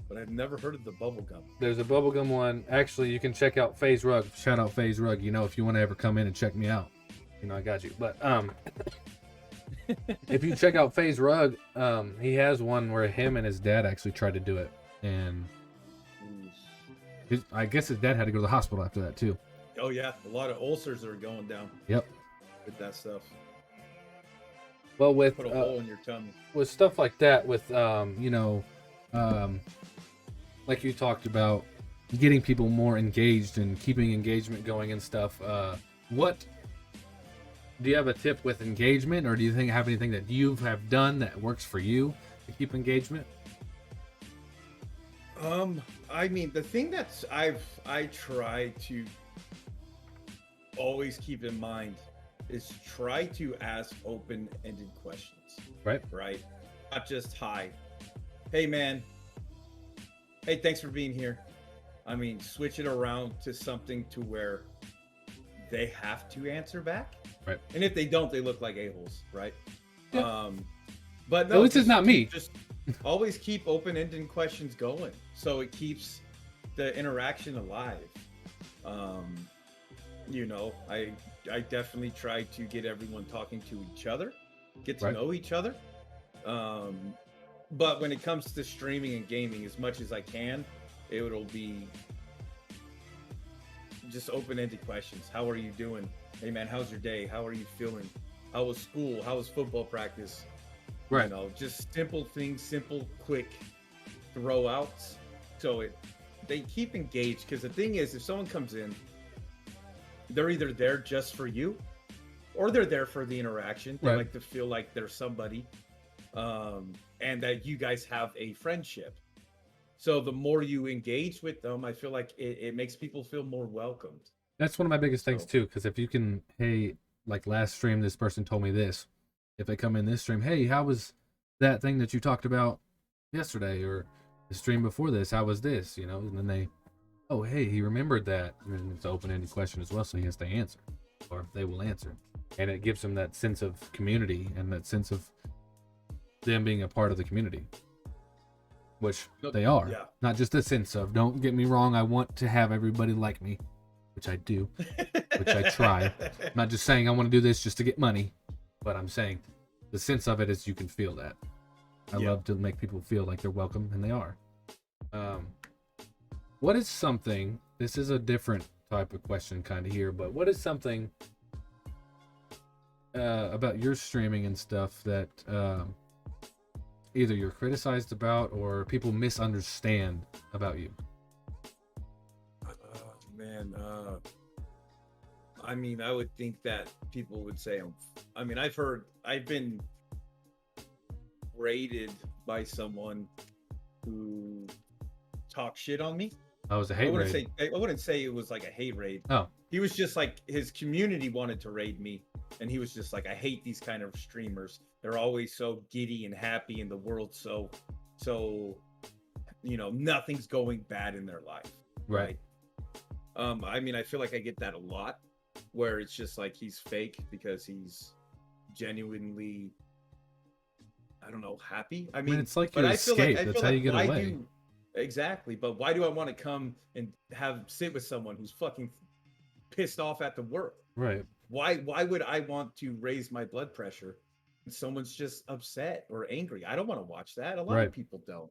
but I've never heard of the bubble gum.
There's a bubblegum one. Actually, you can check out FaZe Rug. Shout out FaZe Rug. If you want to ever come in and check me out, I got you. But if you check out FaZe Rug, he has one where him and his dad actually tried to do it, and I guess his dad had to go to the hospital after that too.
Oh yeah, a lot of ulcers are going down
Yep.
with that stuff.
Well, with
Put a hole in your tummy.
with stuff like that, with like you talked about, getting people more engaged and keeping engagement going and stuff. What do you have a tip with engagement, or do you have anything that you have done that works for you to keep engagement?
I mean, the thing that's I try to always keep in mind is try to ask open-ended questions.
Right.
Right. Not just hi. Hey man. Hey, thanks for being here. I mean, switch it around to something to where they have to answer back.
Right.
And if they don't, they look like a-holes, right?
Yeah.
But no,
at least it's not me.
Just always keep open-ended questions going, so it keeps the interaction alive. You know, I definitely try to get everyone talking to each other, get to
Right.
know each other. But when it comes to streaming and gaming, as much as I can, it'll be just open-ended questions. How are you doing? Hey man, how's your day? How are you feeling? How was school? How was football practice?
Right.
You know, just simple things, simple, quick throw-outs. So they keep engaged, because the thing is, if someone comes in, they're either there just for you, or they're there for the interaction. They
Right.
like to feel like they're somebody, and that you guys have a friendship. So the more you engage with them, I feel like it makes people feel more welcomed.
That's one of my biggest things
So-
too, because if you can, hey, like last stream, this person told me this. If they come in this stream, hey, how was that thing that you talked about yesterday, or the stream before this? How was this? You know, and then they, oh, hey, he remembered that. And it's an open-ended question as well, so he has to answer, or they will answer, and it gives them that sense of community and that sense of them being a part of the community, which they are.
Yeah.
Not just a sense of. Don't get me wrong. I want to have everybody like me, which I do, which I try. I'm not just saying I want to do this just to get money, but I'm saying the sense of it is you can feel that. I
Yeah.
love to make people feel like they're welcome, and they are. What is something, this is a different type of question kind of here, but what is something about your streaming and stuff that either you're criticized about or people misunderstand about you?
Man, I mean, I would think that people would say, I mean, I've been raided by someone who talked shit on me.
I was a hate raid.
I wouldn't say it was like a hate raid.
Oh,
He was just like, his community wanted to raid me, and he was just like, I hate these kind of streamers. They're always so giddy and happy in the world, so you know, nothing's going bad in their life.
right.
I mean, I feel like I get that a lot, where it's just like he's fake because he's genuinely, I don't know, happy. I mean,
it's like
but
your
I feel like-
escape.
I
That's
feel
how you
like
get
why
away.
Exactly, but why do I want to come and sit with someone who's fucking pissed off at the work?
Right.
Why would I want to raise my blood pressure when someone's just upset or angry? I don't want to watch that. A lot
Right.
of people don't.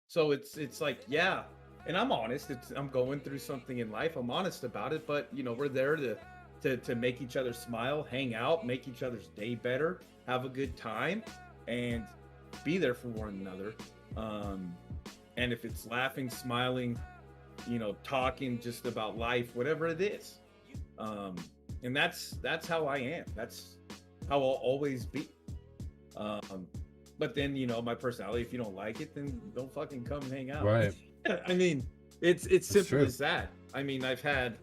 So it's like, yeah, and I'm honest. I'm going through something in life. I'm honest about it, but you know, we're there to make each other smile, hang out, make each other's day better, have a good time, and be there for one another. And if it's laughing, smiling, you know, talking just about life, whatever it is. And that's how I am. That's how I'll always be. But then, you know, my personality, if you don't like it, then don't fucking come and hang out.
Right.
I mean, it's simple
true.
as that. I mean, I've had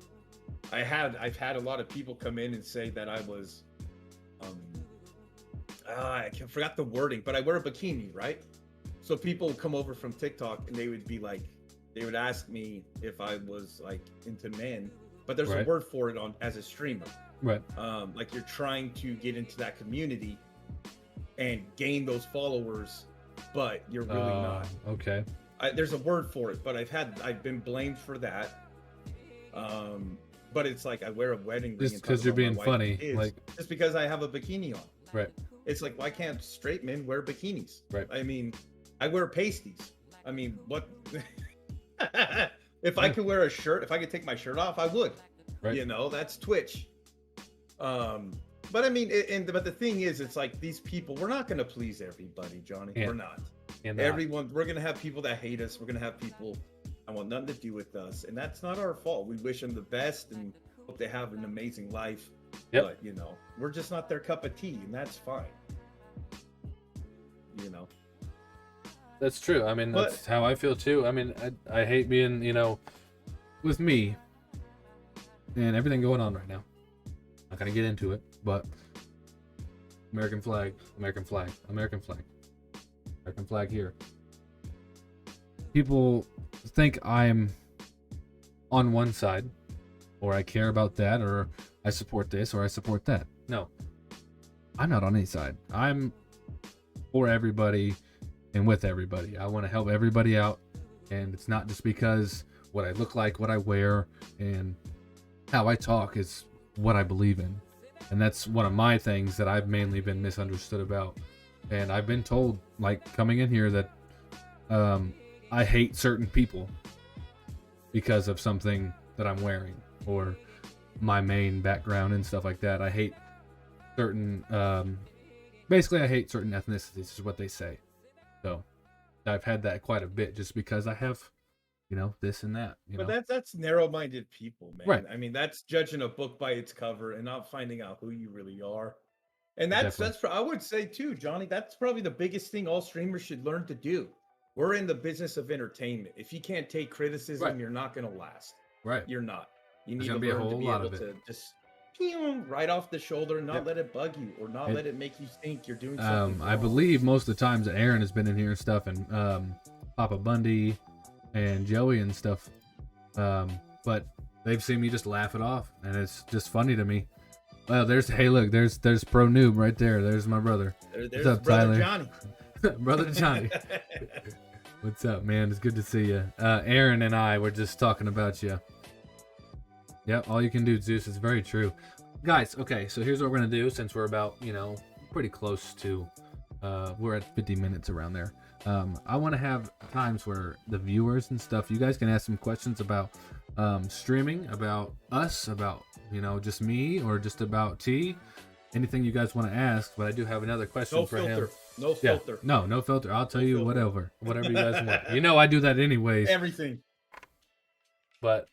a lot of people come in and say that I was I forgot the wording, but I wear a bikini, right? So people would come over from TikTok and they would ask me if I was like into men, but there's
Right.
a word for it as a streamer.
Right.
Like you're trying to get into that community and gain those followers, but you're really not.
Okay.
There's a word for it, but I've been blamed for that. But it's like I wear a wedding ring
Just
and talk
because you're
about my
being
wife
funny,
and kids,
like-
just because I have a bikini on.
Right.
It's like, why can't straight men wear bikinis?
Right.
I mean, I wear pasties. I mean, what? If I could wear a shirt, if I could take my shirt off, I would.
Right.
You know, that's Twitch. But I mean, but the thing is, it's like these people. We're not going to please everybody, Johnny.
Yeah.
We're not.
And
Everyone. We're going to have people that hate us. We're going to have people that want nothing to do with us, and that's not our fault. We wish them the best and hope they have an amazing life.
Yep.
But you know, we're just not their cup of tea, and that's fine. You know.
That's true. I mean, that's how I feel too. I mean, I hate being, you know, with me and everything going on right now. Not gonna get into it, but American flag, American flag, American flag, American flag here. People think I'm on one side, or I care about that, or I support this, or I support that. No, I'm not on any side. I'm for everybody and with everybody. I want to help everybody out, and it's not just because what I look like, what I wear, and how I talk is what I believe in. And that's one of my things that I've mainly been misunderstood about. And I've been told, like, coming in here that I hate certain people because of something that I'm wearing or my main background and stuff like that. I hate certain basically I hate certain ethnicities is what they say. So I've had that quite a bit just because I have, you know, this and that. You
But
know?
that's narrow-minded people, man.
Right.
I mean, that's judging a book by its cover and not finding out who you really are. And that's I would say too, Johnny, that's probably the biggest thing all streamers should learn to do. We're in the business of entertainment. If you can't take criticism,
Right.
you're not going to last.
Right.
You're not. You
There's
need to
gonna be a
learn to
whole
be
lot
able
of it.
to just pew, right off the shoulder and not
Yep.
let it bug you or not
And-
let it make you think you're doing something
I
wrong.
believe most of the times that Aaron has been in here and stuff, and Papa Bundy and Joey and stuff, but they've seen me just laugh it off, and it's just funny to me. Well, there's Pro Noob right there. There's my brother.
There's
What's up,
Brother
Tyler?
Johnny.
Brother Johnny. What's up, man? It's good to see you. Aaron and I were just talking about you. Yep, all you can do, Zeus, is very true. Guys, okay, so here's what we're going to do since we're about, you know, pretty close to, we're at 50 minutes around there. I want to have times where the viewers and stuff, you guys can ask some questions about streaming, about us, about, you know, just me or just about T. Anything you guys want to ask, but I do have another question
No
for
filter.
him.
No filter.
No filter. I'll tell
No
you
filter.
whatever you guys want. You know I do that anyways.
Everything.
But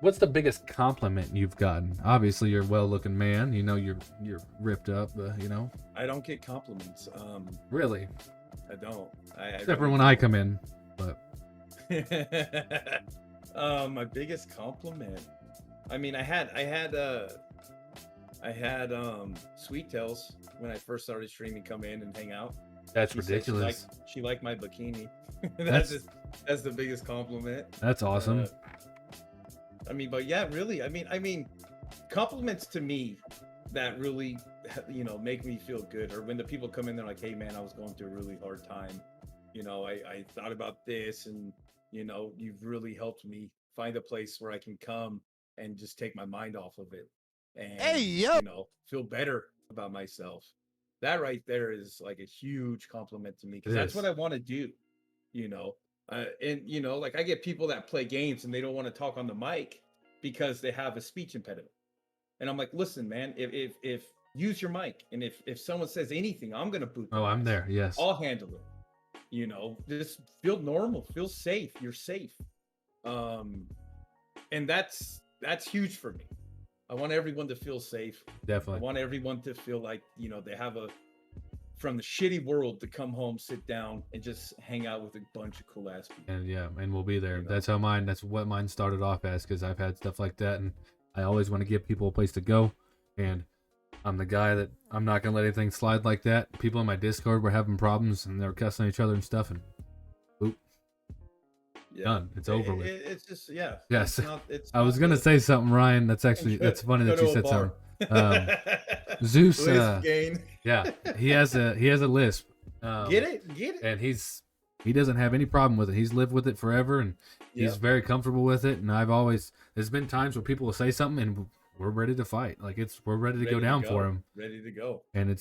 what's the biggest compliment you've gotten? Obviously, you're a well-looking man. You know you're ripped up. You know.
I don't get compliments.
Really?
I don't.
Except for when I come in. But
my biggest compliment. I mean, I had Sweet Tails when I first started streaming come in and hang out.
that's
She said
ridiculous.
She liked my bikini.
That's-
that's the biggest compliment.
That's awesome.
I mean, but yeah, really. I mean, compliments to me that really, you know, make me feel good. Or when the people come in, they're like, "Hey, man, I was going through a really hard time. You know, I thought about this, and you know, you've really helped me find a place where I can come and just take my mind off of it, and you know, feel better about myself." That right there is like a huge compliment to me because
It
that's
is.
what I want to do. You know, and you know, like I get people that play games and they don't want to talk on the mic because they have a speech impediment, and I'm like, listen, man, if use your mic, and if someone says anything, I'm gonna boot.
Oh, I'm there. Yes.
I'll handle it. You know, just feel normal, feel safe. You're safe. And that's huge for me. I want everyone to feel safe. I
Definitely.
want everyone to feel like, you know, they have from the shitty world to come home, sit down, and just hang out with a bunch of cool ass people.
And yeah, and we'll be there.
You know?
That's what mine started off as, because I've had stuff like that, and I always want to give people a place to go. And I'm the guy that I'm not gonna let anything slide like that. People in my Discord were having problems and they were cussing each other and stuff, and boop,
Yeah.
done. It's over with.
It's just, yeah.
Yes.
It's
I was
not
gonna
good.
say something, Ryan. That's funny
Go
that
to
you
a
said
bar.
something. Zeus,
Lisp gain.
yeah, he has a lisp.
Get it.
And he doesn't have any problem with it. He's lived with it forever, and he's
Yep.
very comfortable with it. And there's been times where people will say something, and we're ready to fight. Like we're ready to go down for him.
Ready to go.
And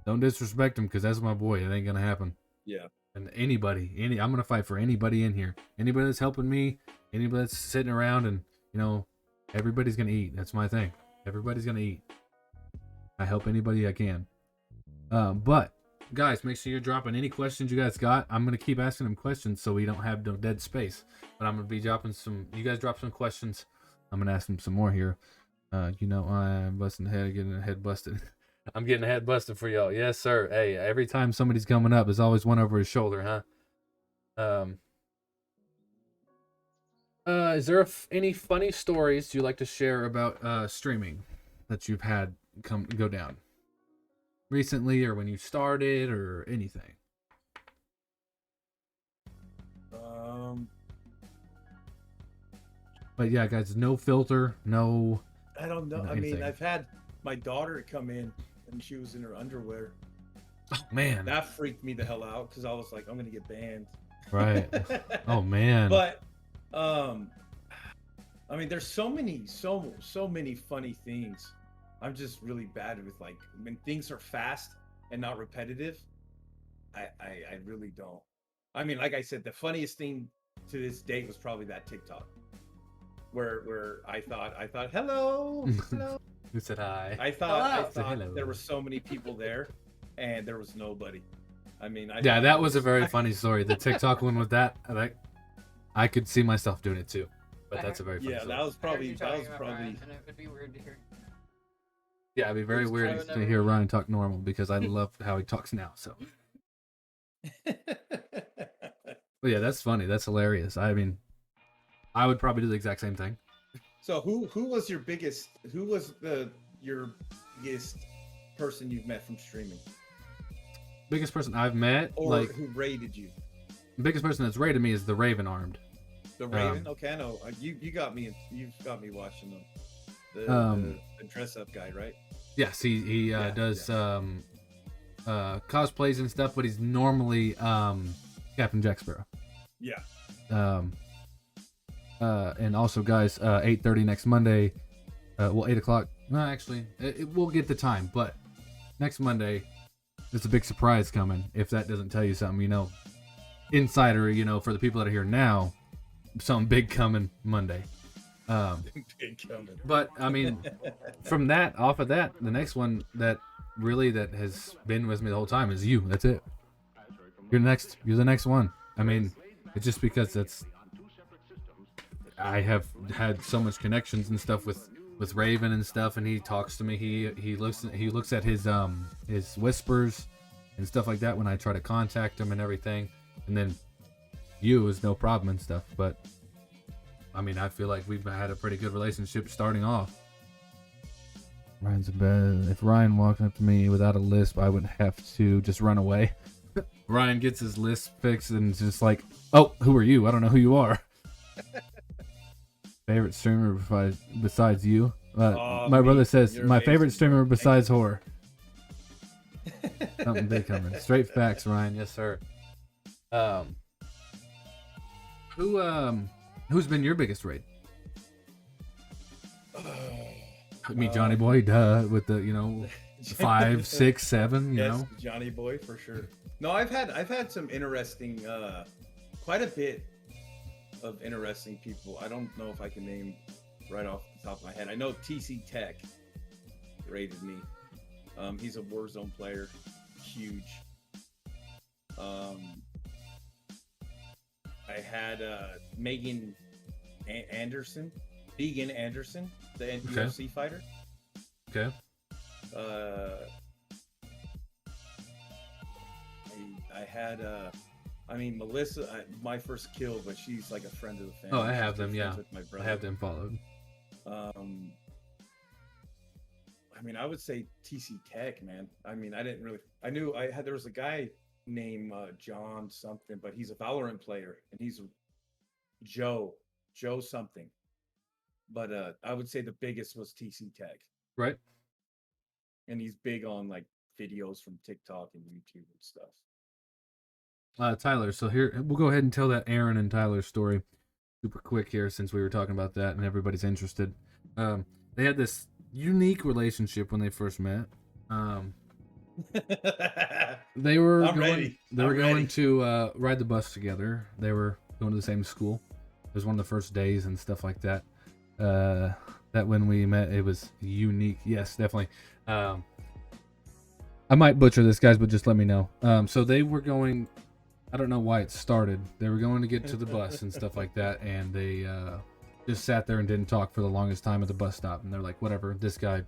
don't disrespect him, because that's my boy. It ain't gonna happen.
Yeah.
And I'm gonna fight for anybody in here. Anybody that's helping me, anybody that's sitting around, and you know, everybody's gonna eat. That's my thing. Everybody's gonna eat. I help anybody I can. But guys, make sure you're dropping any questions you guys got. I'm gonna keep asking them questions so we don't have no dead space. But I'm gonna be dropping some. You guys drop some questions. I'm gonna ask them some more here. You know, I'm busting the head, getting the head busted. I'm getting the head busted for y'all. Yes, sir. Hey, every time somebody's coming up, there's always one over his shoulder, huh? Is there any funny stories you like to share about streaming that you've had go down recently, or when you started, or anything? But yeah, guys, no filter, no.
I don't know. I
anything.
mean, I've had my daughter come in and she was in her underwear.
Oh man,
That freaked me the hell out because I was like, I'm gonna get banned.
right? Oh man.
But I mean, there's so many funny things. I'm just really bad with, like, when things are fast and not repetitive. I really don't. I mean, like I said, the funniest thing to this date was probably that TikTok where I thought hello.
Who said hi?
I thought
hello.
there were so many people there and there was nobody. I mean,
Yeah, that was a very funny story. The TikTok one with that, like, I could see myself doing it too. But that's a very funny story.
that was probably
And it would be weird to hear.
Yeah, it'd be very weird to hear Ryan talk normal because I love how he talks now. So, but yeah, that's funny. That's hilarious. I mean, I would probably do the exact same thing.
So who was your biggest person you've met from streaming?
Biggest person I've met,
Or
like,
who raided you?
biggest person that's rated me is the Raven Armed.
The Raven? Okay, I know. You've got me watching them. The dress up guy, right?
Yes, he does cosplays and stuff, but he's normally Captain Jack Sparrow.
Yeah.
And also, guys, 8:30 next Monday. 8 o'clock. No, actually, we'll get the time, but next Monday, there's a big surprise coming. If that doesn't tell you something, insider, for the people that are here now, something big coming Monday.
Big coming.
But I mean, off of that, the next one that has been with me the whole time is you. That's it. You're the next one. I mean, it's just because I have had so much connections and stuff with Raven and stuff, and he talks to me. He looks at his whispers and stuff like that when I try to contact him and everything. And then you is no problem and stuff. But I mean, I feel like we've had a pretty good relationship starting off. Ryan's a bad. If Ryan walked up to me without a lisp, I would have to just run away. Ryan gets his lisp fixed and is just like, "Oh, who are you? I don't know who you are." Favorite streamer besides you? My brother says my favorite streamer besides Horr0rT. Something big coming. Straight facts, Ryan. Yes, sir. Who's been your biggest raid? Me, Johnny Boy, duh, with the 5, 6, 7,
Yes, Johnny Boy for sure. No, I've had some interesting, quite a bit of interesting people. I don't know if I can name right off the top of my head. I know TC Tech raided me. He's a Warzone player, huge. I had Megan Anderson, the UFC fighter.
Okay.
I had Melissa, my first kill, but she's like a friend of the family.
Oh, I have
She's
them,
friends
yeah.
with my brother.
I have them followed.
I mean, I would say TC Tech, man. I mean, there was a guy named John something, but he's a Valorant player, and he's Joe something. But I would say the biggest was TC Tech.
Right.
And he's big on like videos from TikTok and YouTube and stuff.
Tyler, so here we'll go ahead and tell that Aaron and Tyler story super quick here, since we were talking about that and everybody's interested. They had this unique relationship when they first met. They were going to ride the bus together. They were going to the same school. It was one of the first days and stuff like that. That when we met, it was unique. Yes, definitely. I might butcher this, guys, but just let me know. So they were going. I don't know why it started. They were going to get to the bus and stuff like that, and they just sat there and didn't talk for the longest time at the bus stop. And they're like, whatever, this guy,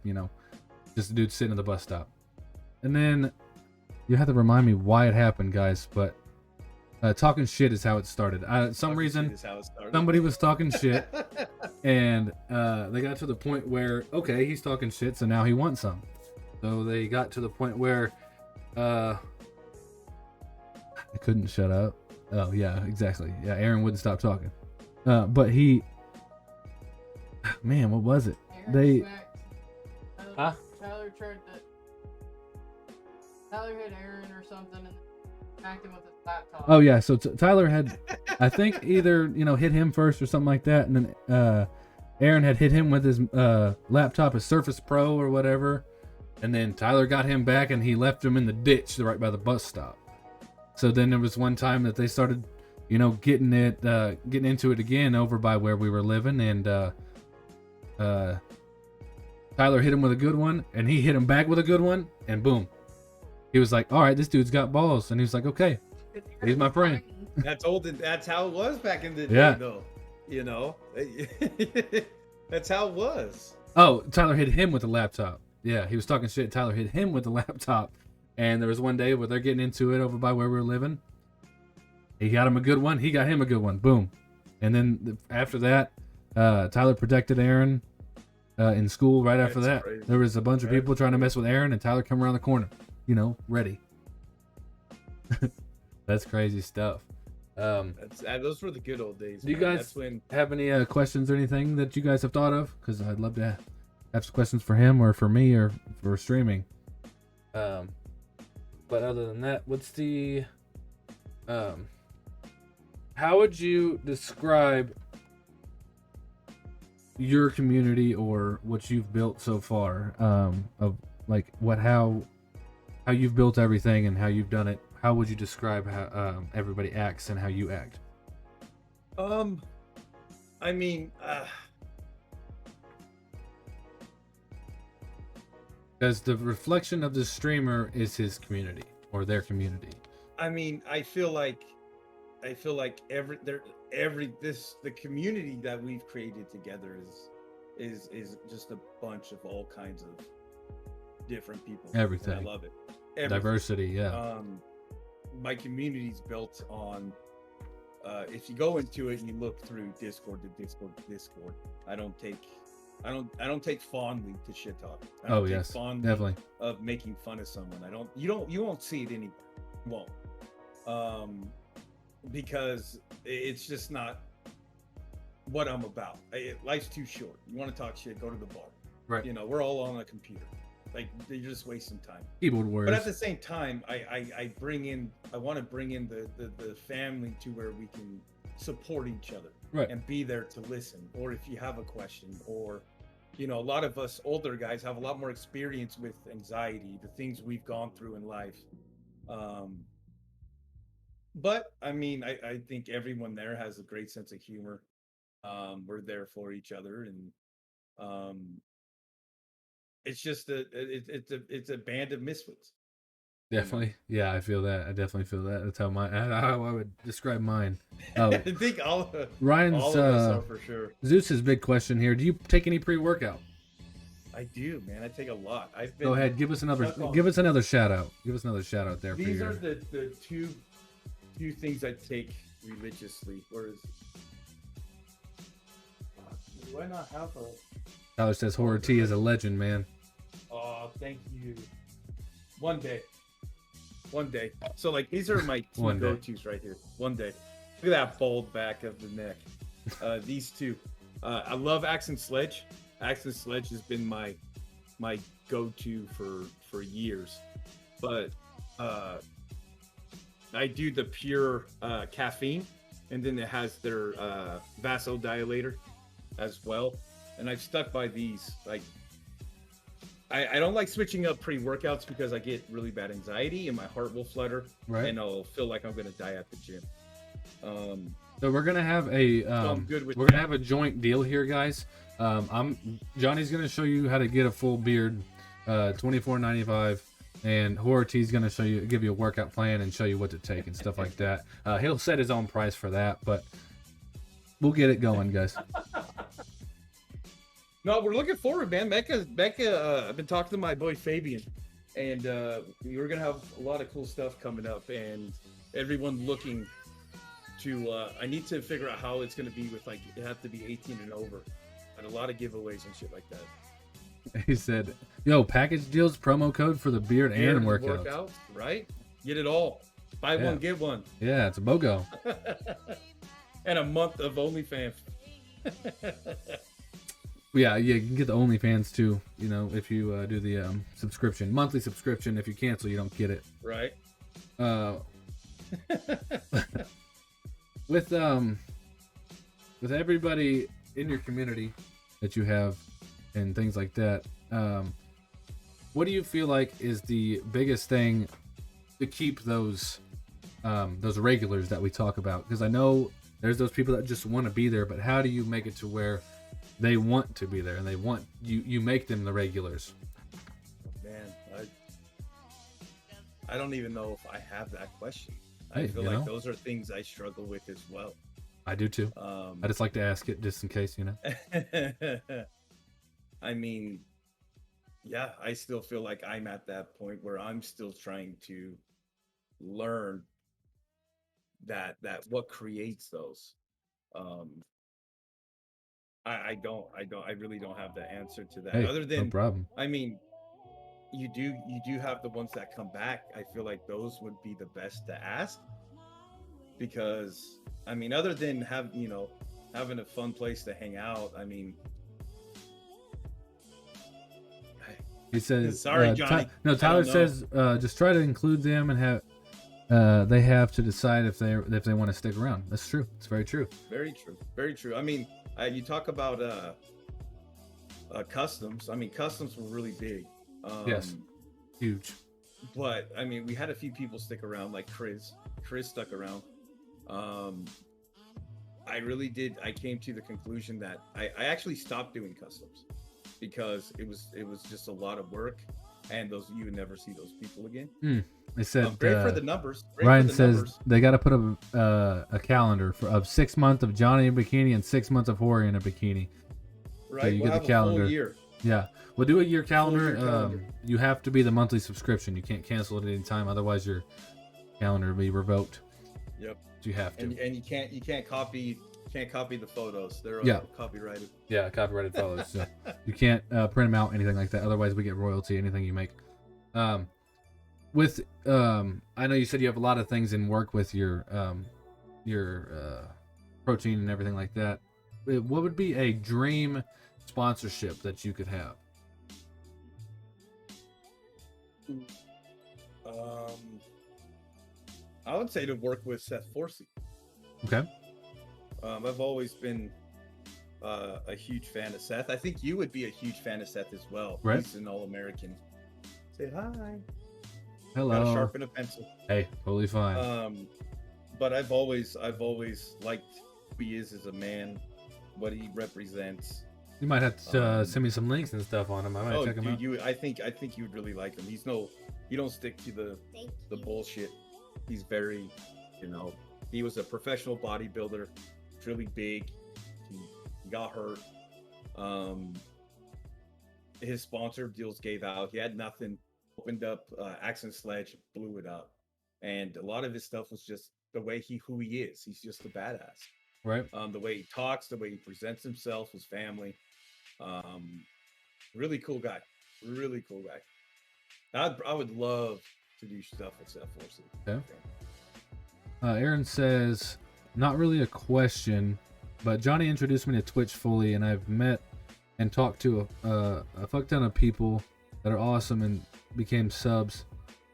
just a dude sitting at the bus stop. And then you have to remind me why it happened, guys. But talking shit is how it started. Some reason somebody was talking shit, and they got to the point where, okay, he's talking shit, so now he wants some. So they got to the point where I couldn't shut up. Oh yeah, exactly. Yeah, Aaron wouldn't stop talking. But he, man, what was it? Huh?
Tyler tried to. Tyler hit Aaron or something and smacked him with his laptop.
Oh yeah, so Tyler had, I think either hit him first or something like that, and then Aaron had hit him with his laptop, his Surface Pro or whatever, and then Tyler got him back and he left him in the ditch right by the bus stop. So then there was one time that they started, getting into it again over by where we were living, and Tyler hit him with a good one, and he hit him back with a good one, and boom. He was like, all right, this dude's got balls. And he was like, okay, he's my friend.
That's old. That's how it was back in the day,
Yeah.
though. That's how it was.
Oh, Tyler hit him with the laptop. Yeah, he was talking shit. Tyler hit him with the laptop. And there was one day where they're getting into it over by where we were living. He got him a good one. He got him a good one. Boom. And then after that, Tyler protected Aaron in school right after that.
Crazy.
There was a bunch of people trying to mess with Aaron, and Tyler come around the corner, ready. That's crazy stuff.
Those were the good old days.
Do you
man.
guys
That's when
have any questions or anything that you guys have thought of? Because I'd love to have some questions for him or for me or for streaming. But other than that, what's the how would you describe your community or what you've built so far, of like how you've built everything and how you've done it? How would you describe how everybody acts and how you act?
I mean,
Because the reflection of the streamer is his community or their community.
I mean, I feel like the community that we've created together is just a bunch of all kinds of different people.
Everything.
And I love it. Everything.
Diversity, yeah.
My community's built on. If you go into it and you look through Discord to Discord, I don't take fondly to shit talk. I don't
Oh
take
yes,
fondly
definitely.
of making fun of someone. You won't see it anywhere. You won't. Because it's just not what I'm about. Life's too short. You want to talk shit, go to the bar.
Right.
We're all on a computer. Like, you're just wasting time.
Keyboard warriors.
But at the same time, I want to bring in the family to where we can support each other.
Right.
And be there to listen. Or if you have a question, or a lot of us older guys have a lot more experience with anxiety, the things we've gone through in life. But I mean, I think everyone there has a great sense of humor. We're there for each other, and it's just it's a band of misfits.
Definitely. Yeah, I feel that. I definitely feel that. That's how I would describe mine. Oh,
I think
Ryan's
all of us are for sure.
Zeus's big question here. Do you take any pre-workout?
I do, man. I take a lot.
Go ahead, give us another shout out. Give us another shout out there.
These are the two things I take religiously. Whereas, do I not have a?
Tyler says Horr0rT is a legend, man.
Oh, thank you. One day. So like, these are my two go-tos right here. One day. Look at that bold back of the neck. These two. I love Axe and Sledge. Axe and Sledge has been my go-to for years. But I do the pure caffeine, and then it has their vasodilator as well. And I've stuck by these. Like, I don't like switching up pre-workouts because I get really bad anxiety and my heart will flutter,
Right.
and I'll feel like I'm gonna die at the gym.
So we're gonna have a
I'm good with
we're gonna have a joint deal here, guys. Johnny's gonna show you how to get a full beard, $24.95. and Horr0rT is going to give you a workout plan and show you what to take and stuff like that. He'll set his own price for that, but we'll get it going, guys.
No, we're looking forward, man. Becca, I've been talking to my boy Fabian, and we're gonna have a lot of cool stuff coming up, and everyone looking to. I need to figure out how it's gonna be with like it have to be 18 and over, and a lot of giveaways and shit like that.
He said, "Yo, package deals, promo code for the beard and workouts.
Workouts, right? Get it all. Buy one, get one.
Yeah, it's a BOGO.
And a month of OnlyFans.
Yeah, you can get the OnlyFans too. You know, if you do the monthly subscription. If you cancel, you don't get it.
Right.
With everybody in your community that you have and things like that, what do you feel like is the biggest thing to keep those regulars that we talk about? Because I know there's those people that just want to be there, but how do you make it to where they want to be there and they want you make them the regulars?
Man, I don't even know if I have that question.
Hey,
I feel like those are things I struggle with as well.
I do too. I just like to ask it just in case, you know.
I mean, yeah, I still feel like I'm at that point where I'm still trying to learn that what creates those. I really don't have the answer to that.
Hey,
other than
no problem.
I mean, you do have the ones that come back. I feel like those would be the best to ask, because I mean, other than having a fun place to hang out, I mean,
He says,
sorry, Johnny.
Tyler says, just try to include them and have they have to decide if they want to stick around. That's true. It's very true.
Very true. Very true. I mean, you talk about customs. I mean, customs were really big.
Yes, huge.
But I mean, we had a few people stick around, like Chris. Chris stuck around. I really did. I came to the conclusion that I actually stopped doing customs because it was just a lot of work, and you would never see those people again.
They said
great for the numbers.
Ryan says they got to put up a calendar of 6 months of Johnny in a bikini and 6 months of Horr0rT in a bikini.
Right,
so you
we'll
get
have
the calendar.
A full year.
Yeah, we'll do a year calendar.
calendar.
You have to be the monthly subscription. You can't cancel it at any time, otherwise your calendar will be revoked.
Yep.
You have to.
And you can't copy the photos. They're copyrighted.
Yeah, copyrighted photos. So you can't print them out, anything like that. Otherwise, we get royalty. Anything you make. I know you said you have a lot of things in work with your protein and everything like that. What would be a dream sponsorship that you could have?
I would say to work with Seth Forsey.
Okay.
I've always been a huge fan of Seth. I think you would be a huge fan of Seth as well.
Right.
He's an All-American. Say hi.
Hello.
Gotta sharpen a pencil.
Hey, totally fine.
But I've always liked who he is as a man, what he represents.
You might have to send me some links and stuff on him. I might check him out.
I think you would really like him. You don't stick to the bullshit. He's very, he was a professional bodybuilder, really big. He got hurt. His sponsor deals gave out. He had nothing. Opened up Accent Sledge, blew it up, and a lot of his stuff was just the way who he is. He's just a badass.
Right.
The way he talks, the way he presents himself, his family. Really cool guy. Really cool guy. I would love to do stuff with Seth Forsey.
Okay. Aaron says, not really a question, but Johnny introduced me to Twitch fully, and I've met and talked to a fuck ton of people that are awesome and became subs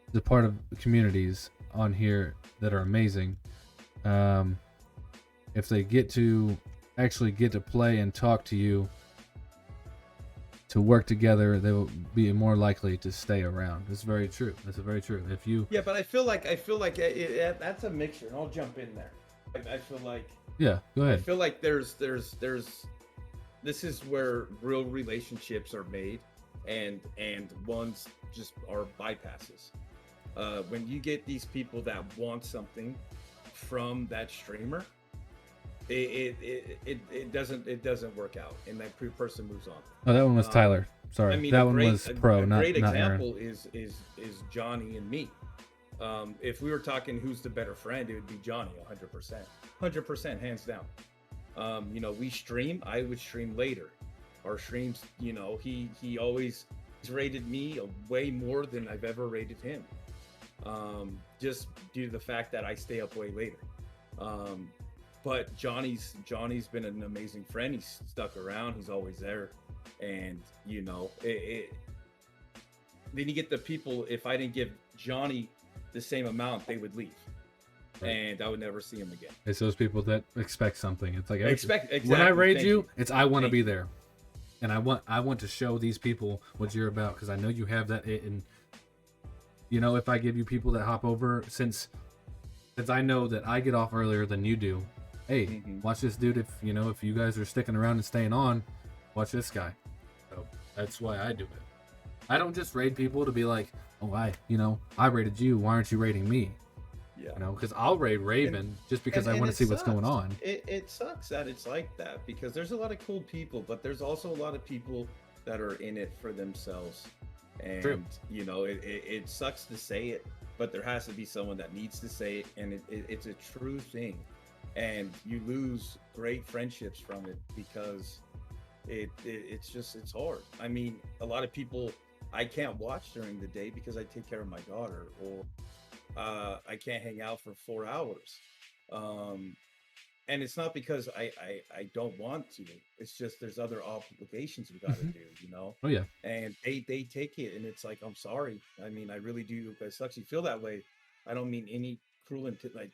as a part of communities on here that are amazing. If they actually get to play and talk to you, to work together, they will be more likely to stay around. It's very true. That's very true. If you
but I feel like that's a mixture, and I'll jump in there. I feel like
go ahead.
I feel like there's this is where real relationships are made, and ones just are bypasses. When you get these people that want something from that streamer, it doesn't work out, and that person moves on.
Oh, that one was Tyler. Sorry,
I mean,
that one was Pro, not
great
Aaron.
example is Johnny and me. If we were talking who's the better friend, it would be Johnny, 100%, hands down. You know, we stream. I would stream later. Our streams, you know, he always rated me way more than I've ever rated him. Just due to the fact that I stay up way later. But Johnny's been an amazing friend. He's stuck around. He's always there. And, you know, then you get the people, if I didn't give Johnny the same amount, they would leave. Right. And I would never see him again.
It's those people that expect something. It's like,
exactly,
when I raid you, it's I want to be there. And I want to show these people what you're about, because I know you have that. And, you know, if I give you people that hop over, since I know that I get off earlier than you do, hey, watch this dude. If you guys are sticking around and staying on, watch this guy. So that's why I do it. I don't just raid people to be like, oh, I raided you. Why aren't you raiding me? Yeah. You know, because I'll raid Raven just because I want to see what's going on.
It sucks that it's like that, because there's a lot of cool people, but there's also a lot of people that are in it for themselves. And, True. You know, it sucks to say it, but there has to be someone that needs to say it, and it's a true thing. And you lose great friendships from it, because it's hard. I mean, a lot of people I can't watch during the day because I take care of my daughter, or I can't hang out for 4 hours. And it's not because I don't want to. It's just there's other obligations we got to do, you know?
Oh, yeah.
And they take it, and it's like, I'm sorry. I mean, I really do. It sucks you feel that way. I don't mean any cruel intent, like,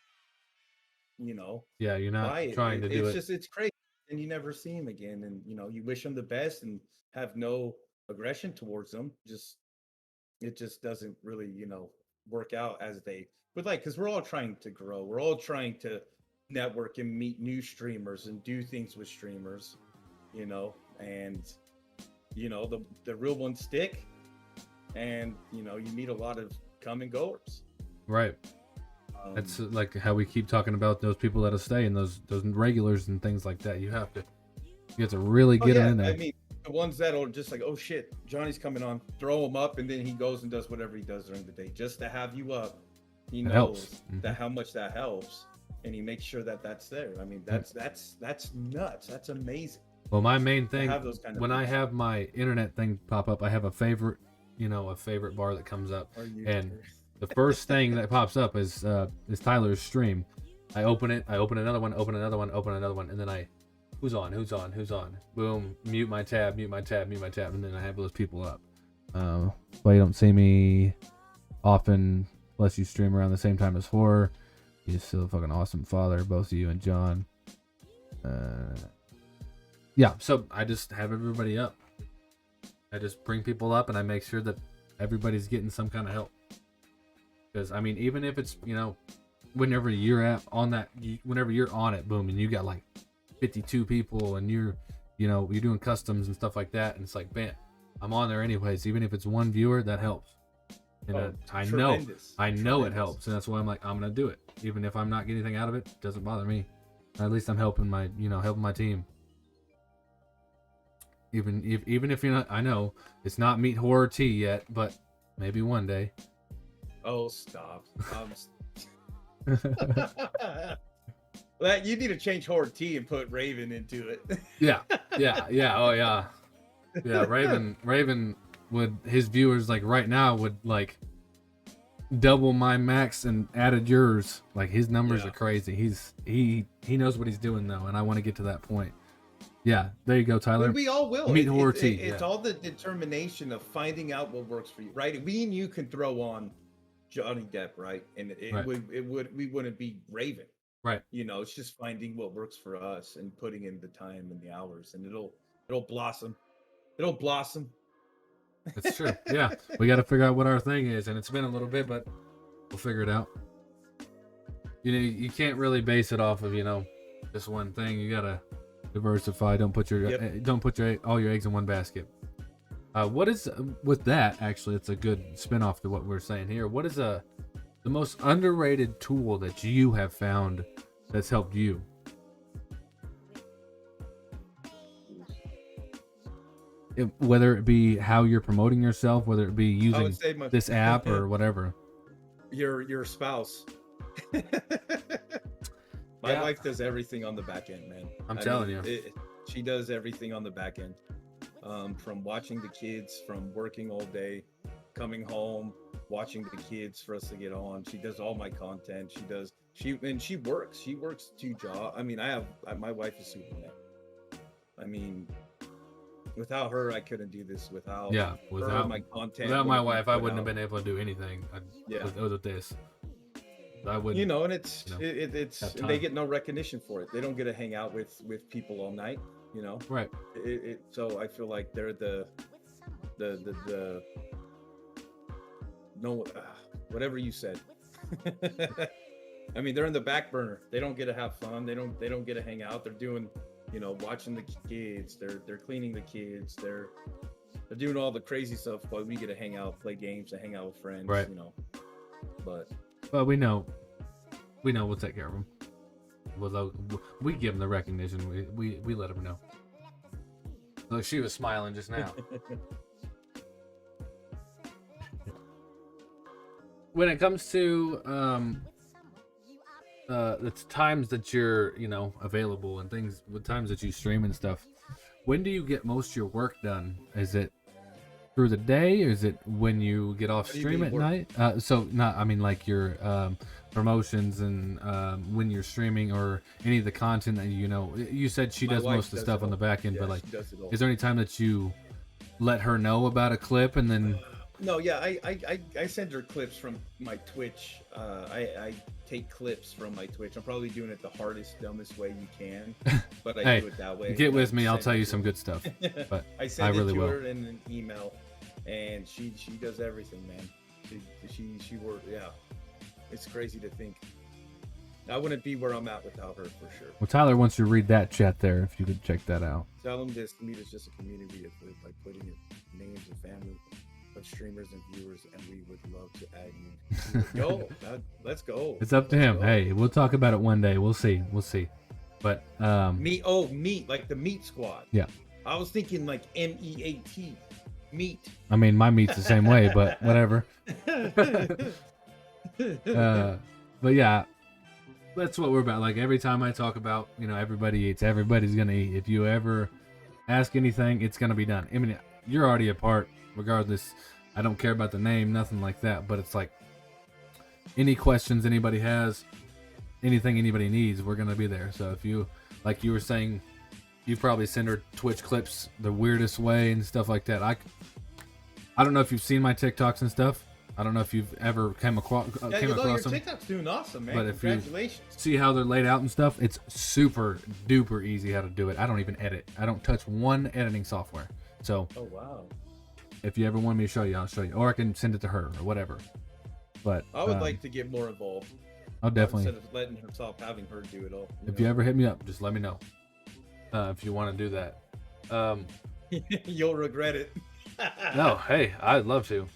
you know.
Yeah, you're not trying to do it.
It's just, it's crazy. And you never see him again. And, you know, you wish him the best and have no aggression towards them. It just doesn't really, you know, work out as they would like, because we're all trying to grow. We're all trying to network and meet new streamers and do things with streamers, you know, and, you know, the real ones stick, and, you know, you meet a lot of come and goers.
Right. That's like how we keep talking about those people that'll stay, and those regulars and things like that. You have to really get them in there.
I mean, the ones that'll just like, oh shit, Johnny's coming on, throw him up, and then he goes and does whatever he does during the day just to have you up. He knows that how much that helps, and he makes sure that that's there. I mean, that's nuts. That's amazing.
Well, my main thing
when
I have my internet thing pop up, I have a favorite bar that comes up, and the first thing that pops up is Tyler's stream. I open it, I open another one, and then who's on? Boom, mute my tab, and then I have those people up. But you don't see me often unless you stream around the same time as Horr0r. You're still a fucking awesome father, both of you and John. Yeah, so I just have everybody up. I just bring people up, and I make sure that everybody's getting some kind of help. Because, I mean, even if it's, you know, whenever you're on it, boom, and you got like 52 people, and you're doing customs and stuff like that, and it's like, bam, I'm on there anyways. Even if it's one viewer, that helps. And I know it helps, and that's why I'm like, I'm gonna do it, even if I'm not getting anything out of it. It doesn't bother me. At least I'm helping my team. Even if you're not, I know it's not meet Horr0rT yet, but maybe one day.
Oh, stop. Well, you need to change Horr0rT and put Raven into it.
Yeah. Oh, yeah. Yeah, Raven would, his viewers like right now would like double my max and added yours. Like his numbers are crazy. He knows what he's doing though, and I want to get to that point. Yeah, there you go, Tyler.
We all will.
Meet Horr0rT.
It's all the determination of finding out what works for you, right? We and you can throw on Johnny Depp, right? And we wouldn't be Raven,
right?
You know, it's just finding what works for us and putting in the time and the hours, and it'll blossom. It'll blossom.
That's true. Yeah, we got to figure out what our thing is, and it's been a little bit, but we'll figure it out. You know, you can't really base it off of just one thing. You gotta diversify. Don't put all your eggs in one basket. What is with that? Actually, it's a good spin-off to what we're saying here. What is the most underrated tool that you have found that's helped you? Whether it be how you're promoting yourself, whether it be
I
using
would say
this app or whatever.
your spouse. My
Yeah.
wife does everything on the back end, man.
I'm telling you.
She does everything on the back end. From watching the kids, from working all day, coming home, watching the kids for us to get on. She does all my content. She works. She works 2 jobs. I mean, my wife is Superman. I mean, without her, I couldn't do this. Without her, my content.
Without my
wouldn't be
wife, I
put
wouldn't have
out.
been able to do anything. With this. I wouldn't.
You know, and it's
have
and they get no recognition for it. They don't get to hang out with people all night. You know,
right.
So I feel like they're the no, whatever you said. I mean, they're in the back burner. They don't get to have fun. They don't get to hang out. They're doing, you know, watching the kids. They're cleaning the kids. They're doing all the crazy stuff while we get to hang out, play games, and hang out with friends.
Right.
You know, but
we know we'll take care of them. We give them the recognition. We let them know. Look, she was smiling just now. When it comes to the times that you're, you know, available and things, with times that you stream and stuff, when do you get most of your work done? Is it through the day, or is it when you get off stream at night? So not, I mean, like your promotions and when you're streaming, or any of the content that you said she does most of the stuff on the back end, but like, is there any time that you let her know about a clip and then?
No, yeah, I send her clips from my Twitch. I take clips from my Twitch. I'm probably doing it the hardest, dumbest way you can, but I
Hey,
do it that way.
get with me, I'll tell you some good stuff. But
I send
really
it to
will.
her in an email, and she does everything, man. She works. Yeah, it's crazy to think. I wouldn't be where I'm at without her, for sure.
Well, Tyler wants you to read that chat there, if you could check that out.
Tell them this meet is just a community of by putting in names of family of streamers and viewers, and we would love to add you. Go, let's go.
It's up to him.
Go.
Hey, we'll talk about it one day. We'll see. But
meat, like the meat squad.
Yeah.
I was thinking like MEAT, meat.
I mean, my meat's the same way, but whatever. But yeah, that's what we're about. Like, every time I talk about, everybody eats, everybody's gonna eat. If you ever ask anything, it's gonna be done. I mean, you're already a part, regardless. I don't care about the name, nothing like that. But it's like, any questions anybody has, anything anybody needs, we're gonna be there. So if you, like you were saying, you probably send her Twitch clips the weirdest way and stuff like that. I don't know if you've seen my TikToks and stuff. I don't know if you've ever came across
Your
them.
TikTok's doing awesome, man.
But if you
Congratulations.
see how they're laid out and stuff, it's super duper easy how to do it. I don't even edit. I don't touch one editing software. So
Oh wow.
if you ever want me to show you, I'll show you, or I can send it to her or whatever. But
I would like to get more involved.
I'll definitely.
Instead of letting herself, having her do it all.
If you ever hit me up, just let me know. If you want to do that.
You'll regret it.
No, hey, I'd love to.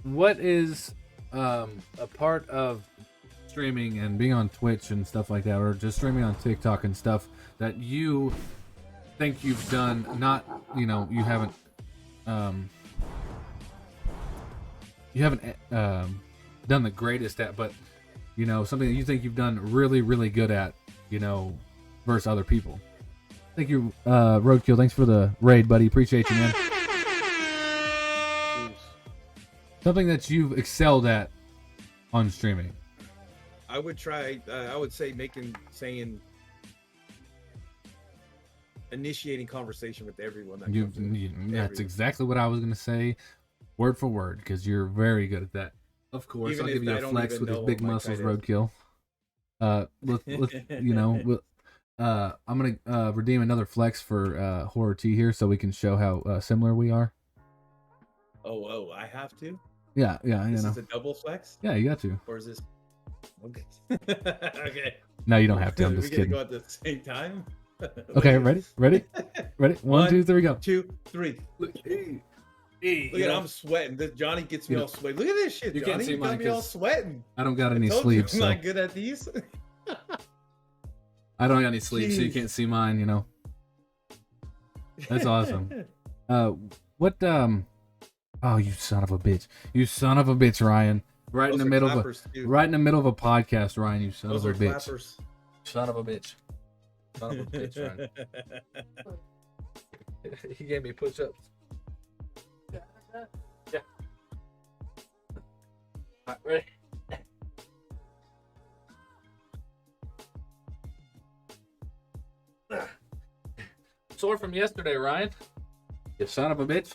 What is a part of streaming and being on Twitch and stuff like that, or just streaming on TikTok and stuff, that you think you've done, not, you haven't done the greatest at, but something that you think you've done really, really good at, versus other people? Thank you, Roadkill. Thanks for the raid, buddy. Appreciate you, man. Something that you've excelled at on streaming.
I would try. I would say initiating conversation with everyone.
That's exactly what I was gonna say, word for word, because you're very good at that. Of course,
Even
I'll
if
give you
I
a
don't
flex
even
with his
know
big
what my
muscles,
title is.
Roadkill. I'm gonna redeem another flex for Horr0rT here, so we can show how similar we are.
Oh, I have to.
Yeah,
This is a double flex,
Yeah, you got to.
or is this? Okay. Okay.
No, you don't have to. I'm
we
just
gonna
kidding.
go at the same time.
Okay,
Look at-
ready? One,
One,
2, 3, go.
2, 3.
Look, hey,
Look at I'm sweating. Johnny gets me
You
all sweaty. Look at this shit,
you can't
Johnny.
see
You got
mine
me all
'cause
sweating.
I don't got
I
any
told
sleeves,
you
so
I'm not good at these.
I don't got any sleeves, so you
Jeez.
can't see mine. You know, that's awesome. What Oh, you son of a bitch! You son of a bitch, Ryan! Right
Those
in the
are
middle
clappers,
of
dude.
right in the middle of a podcast, Ryan. You son
Those
of
are
a bitch!
clappers.
Son of a bitch! Son of a bitch, Ryan! He gave me push-ups. Yeah. All right, ready? Sore from yesterday, Ryan. You son of a bitch.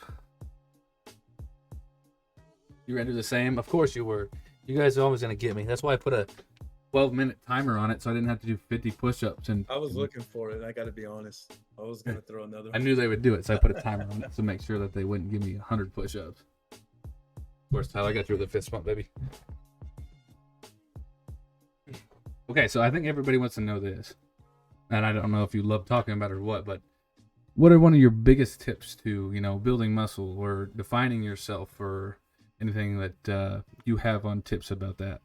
You ready to do the same? Of course you were. You guys are always gonna get me. That's why I put a 12-minute timer on it, so I didn't have to do 50 push-ups. And
I was looking for it. I got to be honest. I was gonna throw another.
I knew they would do it, so I put a timer on it to make sure that they wouldn't give me 100 push-ups. Of course, Tyler, I got you with a fist bump, baby. Okay, so I think everybody wants to know this, and I don't know if you love talking about it or what are one of your biggest tips to, building muscle or defining yourself, or anything that you have on tips about that?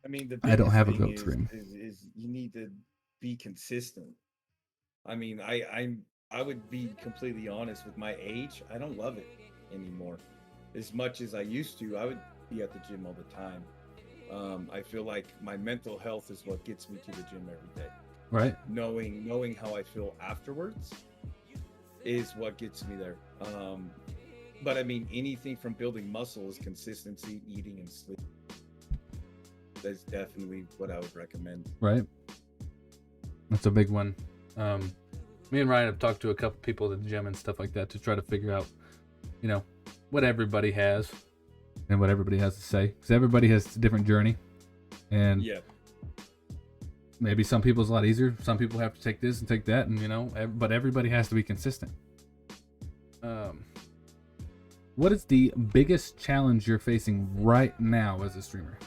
I mean, the
I don't
biggest
have a
thing
goat scream.
is you need to be consistent. I mean, I would be completely honest with my age. I don't love it anymore as much as I used to. I would be at the gym all the time. I feel like my mental health is what gets me to the gym every day.
Right.
Knowing how I feel afterwards is what gets me there. But I mean, anything from building muscle is consistency, eating, and sleep. That's definitely what I would recommend.
Right. That's a big one. Me and Ryan have talked to a couple people at the gym and stuff like that to try to figure out, what everybody has and what everybody has to say. Because everybody has a different journey. And
Yeah.
maybe some people's a lot easier. Some people have to take this and take that, and but everybody has to be consistent. What is the biggest challenge you're facing right now as a streamer?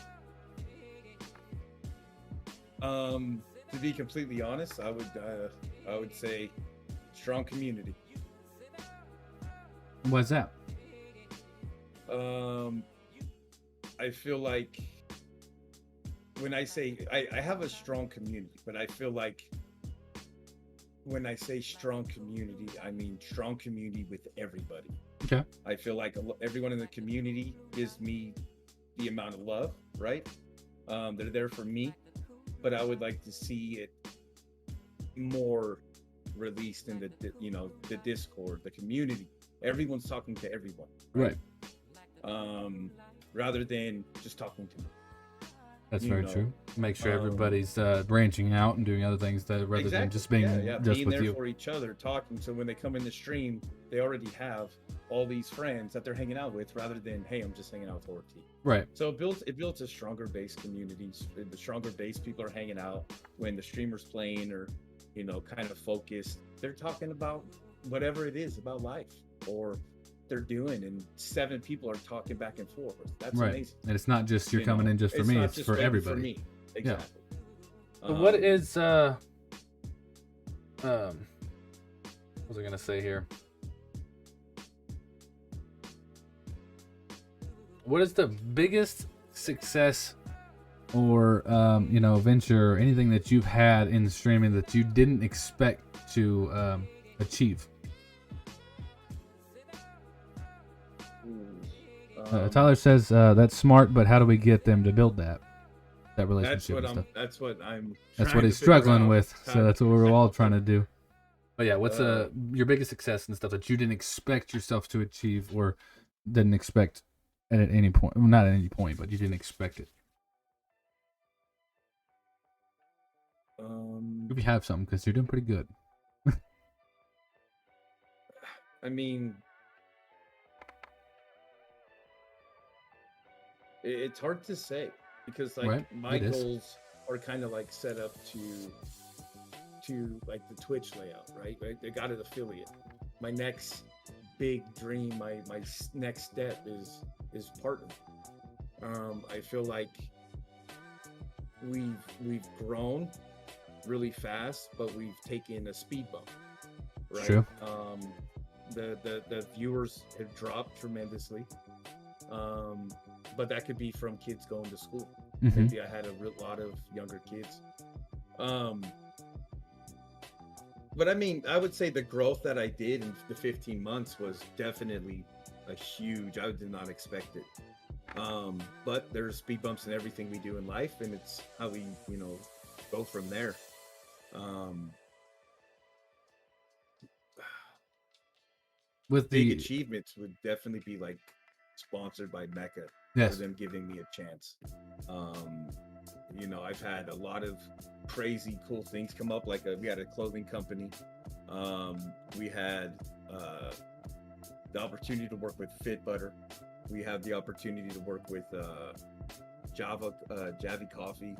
To be completely honest, I would say strong community.
What's that?
I feel like when I say I have a strong community, but I feel like when I say strong community, I mean strong community with everybody.
Okay.
I feel like everyone in the community gives me the amount of love, right? They're there for me, but I would like to see it more released in the Discord, the community. Everyone's talking to everyone,
Right.
Rather than just talking to me.
That's very true. Make sure everybody's branching out and doing other things rather than just being just
being
with
there
you.
for each other, talking. So when they come in the stream, they already have all these friends that they're hanging out with, rather than, hey, I'm just hanging out with Horr0rT.
Right.
So it builds a stronger base community. The stronger base people are hanging out when the streamer's playing or kind of focused. They're talking about whatever it is about life or they're doing, and 7 people are talking back and forth. That's
Right.
amazing.
And it's not just you're coming in just for me,
not
it's
just
for
waiting
everybody.
For me. Exactly.
So what is what was I gonna say here? What is the biggest success or venture or anything that you've had in streaming that you didn't expect to achieve? Tyler says that's smart, but how do we get them to build that relationship?
That's what I'm.
That's what he's struggling with. So that's what we're all trying to do. But yeah, what's your biggest success and stuff that you didn't expect yourself to achieve or didn't expect at any point? Well, not at any point, but you didn't expect it. If you have something, because you're doing pretty good.
I mean, it's hard to say because my goals are kind of set up to like the Twitch layout, right? They got an affiliate. My next big dream, my next step is partner. I feel like we've grown really fast, but we've taken a speed bump, right?
True.
The viewers have dropped tremendously, but that could be from kids going to school.
Mhm.
Maybe I had a lot of younger kids. But I mean, I would say the growth that I did in the 15 months was definitely a huge. I did not expect it. But there's speed bumps in everything we do in life, and it's how we, go from there.
With
Big
the
achievements would definitely be like sponsored by Mecca
yes,
for them giving me a chance. I've had a lot of crazy cool things come up. Like we had a clothing company. We had the opportunity to work with Fit Butter. We have the opportunity to work with Javi Coffee.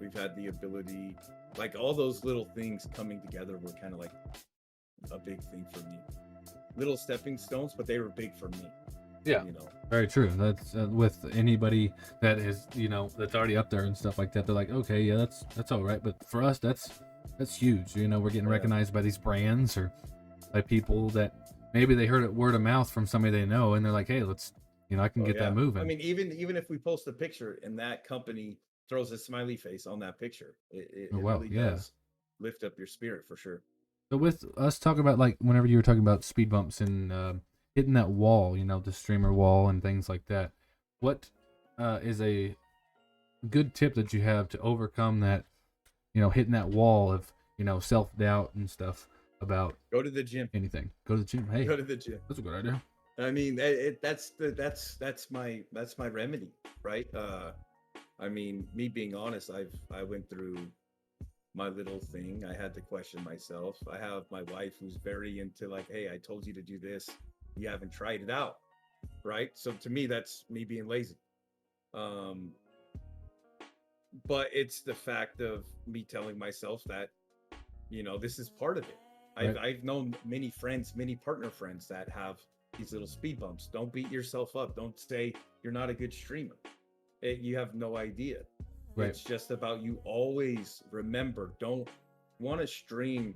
We've had the ability, like all those little things coming together were kind of like a big thing for me. Little stepping stones, but they were big for me.
yeah, very true. That's with anybody that is, that's already up there and stuff like that. They're like, okay, yeah, that's all right. But for us, that's huge. We're getting recognized by these brands or by people that maybe they heard it word of mouth from somebody they know, and they're like, hey, let's, I can get that moving.
I mean, even if we post a picture and that company throws a smiley face on that picture, it really does lift up your spirit for sure.
So with us talking about, like, whenever you were talking about speed bumps and hitting that wall, the streamer wall and things like that, what is a good tip that you have to overcome that, hitting that wall of, self-doubt and stuff about
go to the gym,
anything? Go to the gym. Hey,
go to the gym.
That's a good idea.
I mean, that's my remedy, right? I mean, me being honest, I went through my little thing. I had to question myself. I have my wife who's very into like, hey, I told you to do this, you haven't tried it out, right? So to me, that's me being lazy. But it's the fact of me telling myself that, this is part of it.
Right.
I've known many friends, many partner friends that have these little speed bumps. Don't beat yourself up. Don't say you're not a good streamer. You have no idea. Right. It's just about you always remember, don't want to stream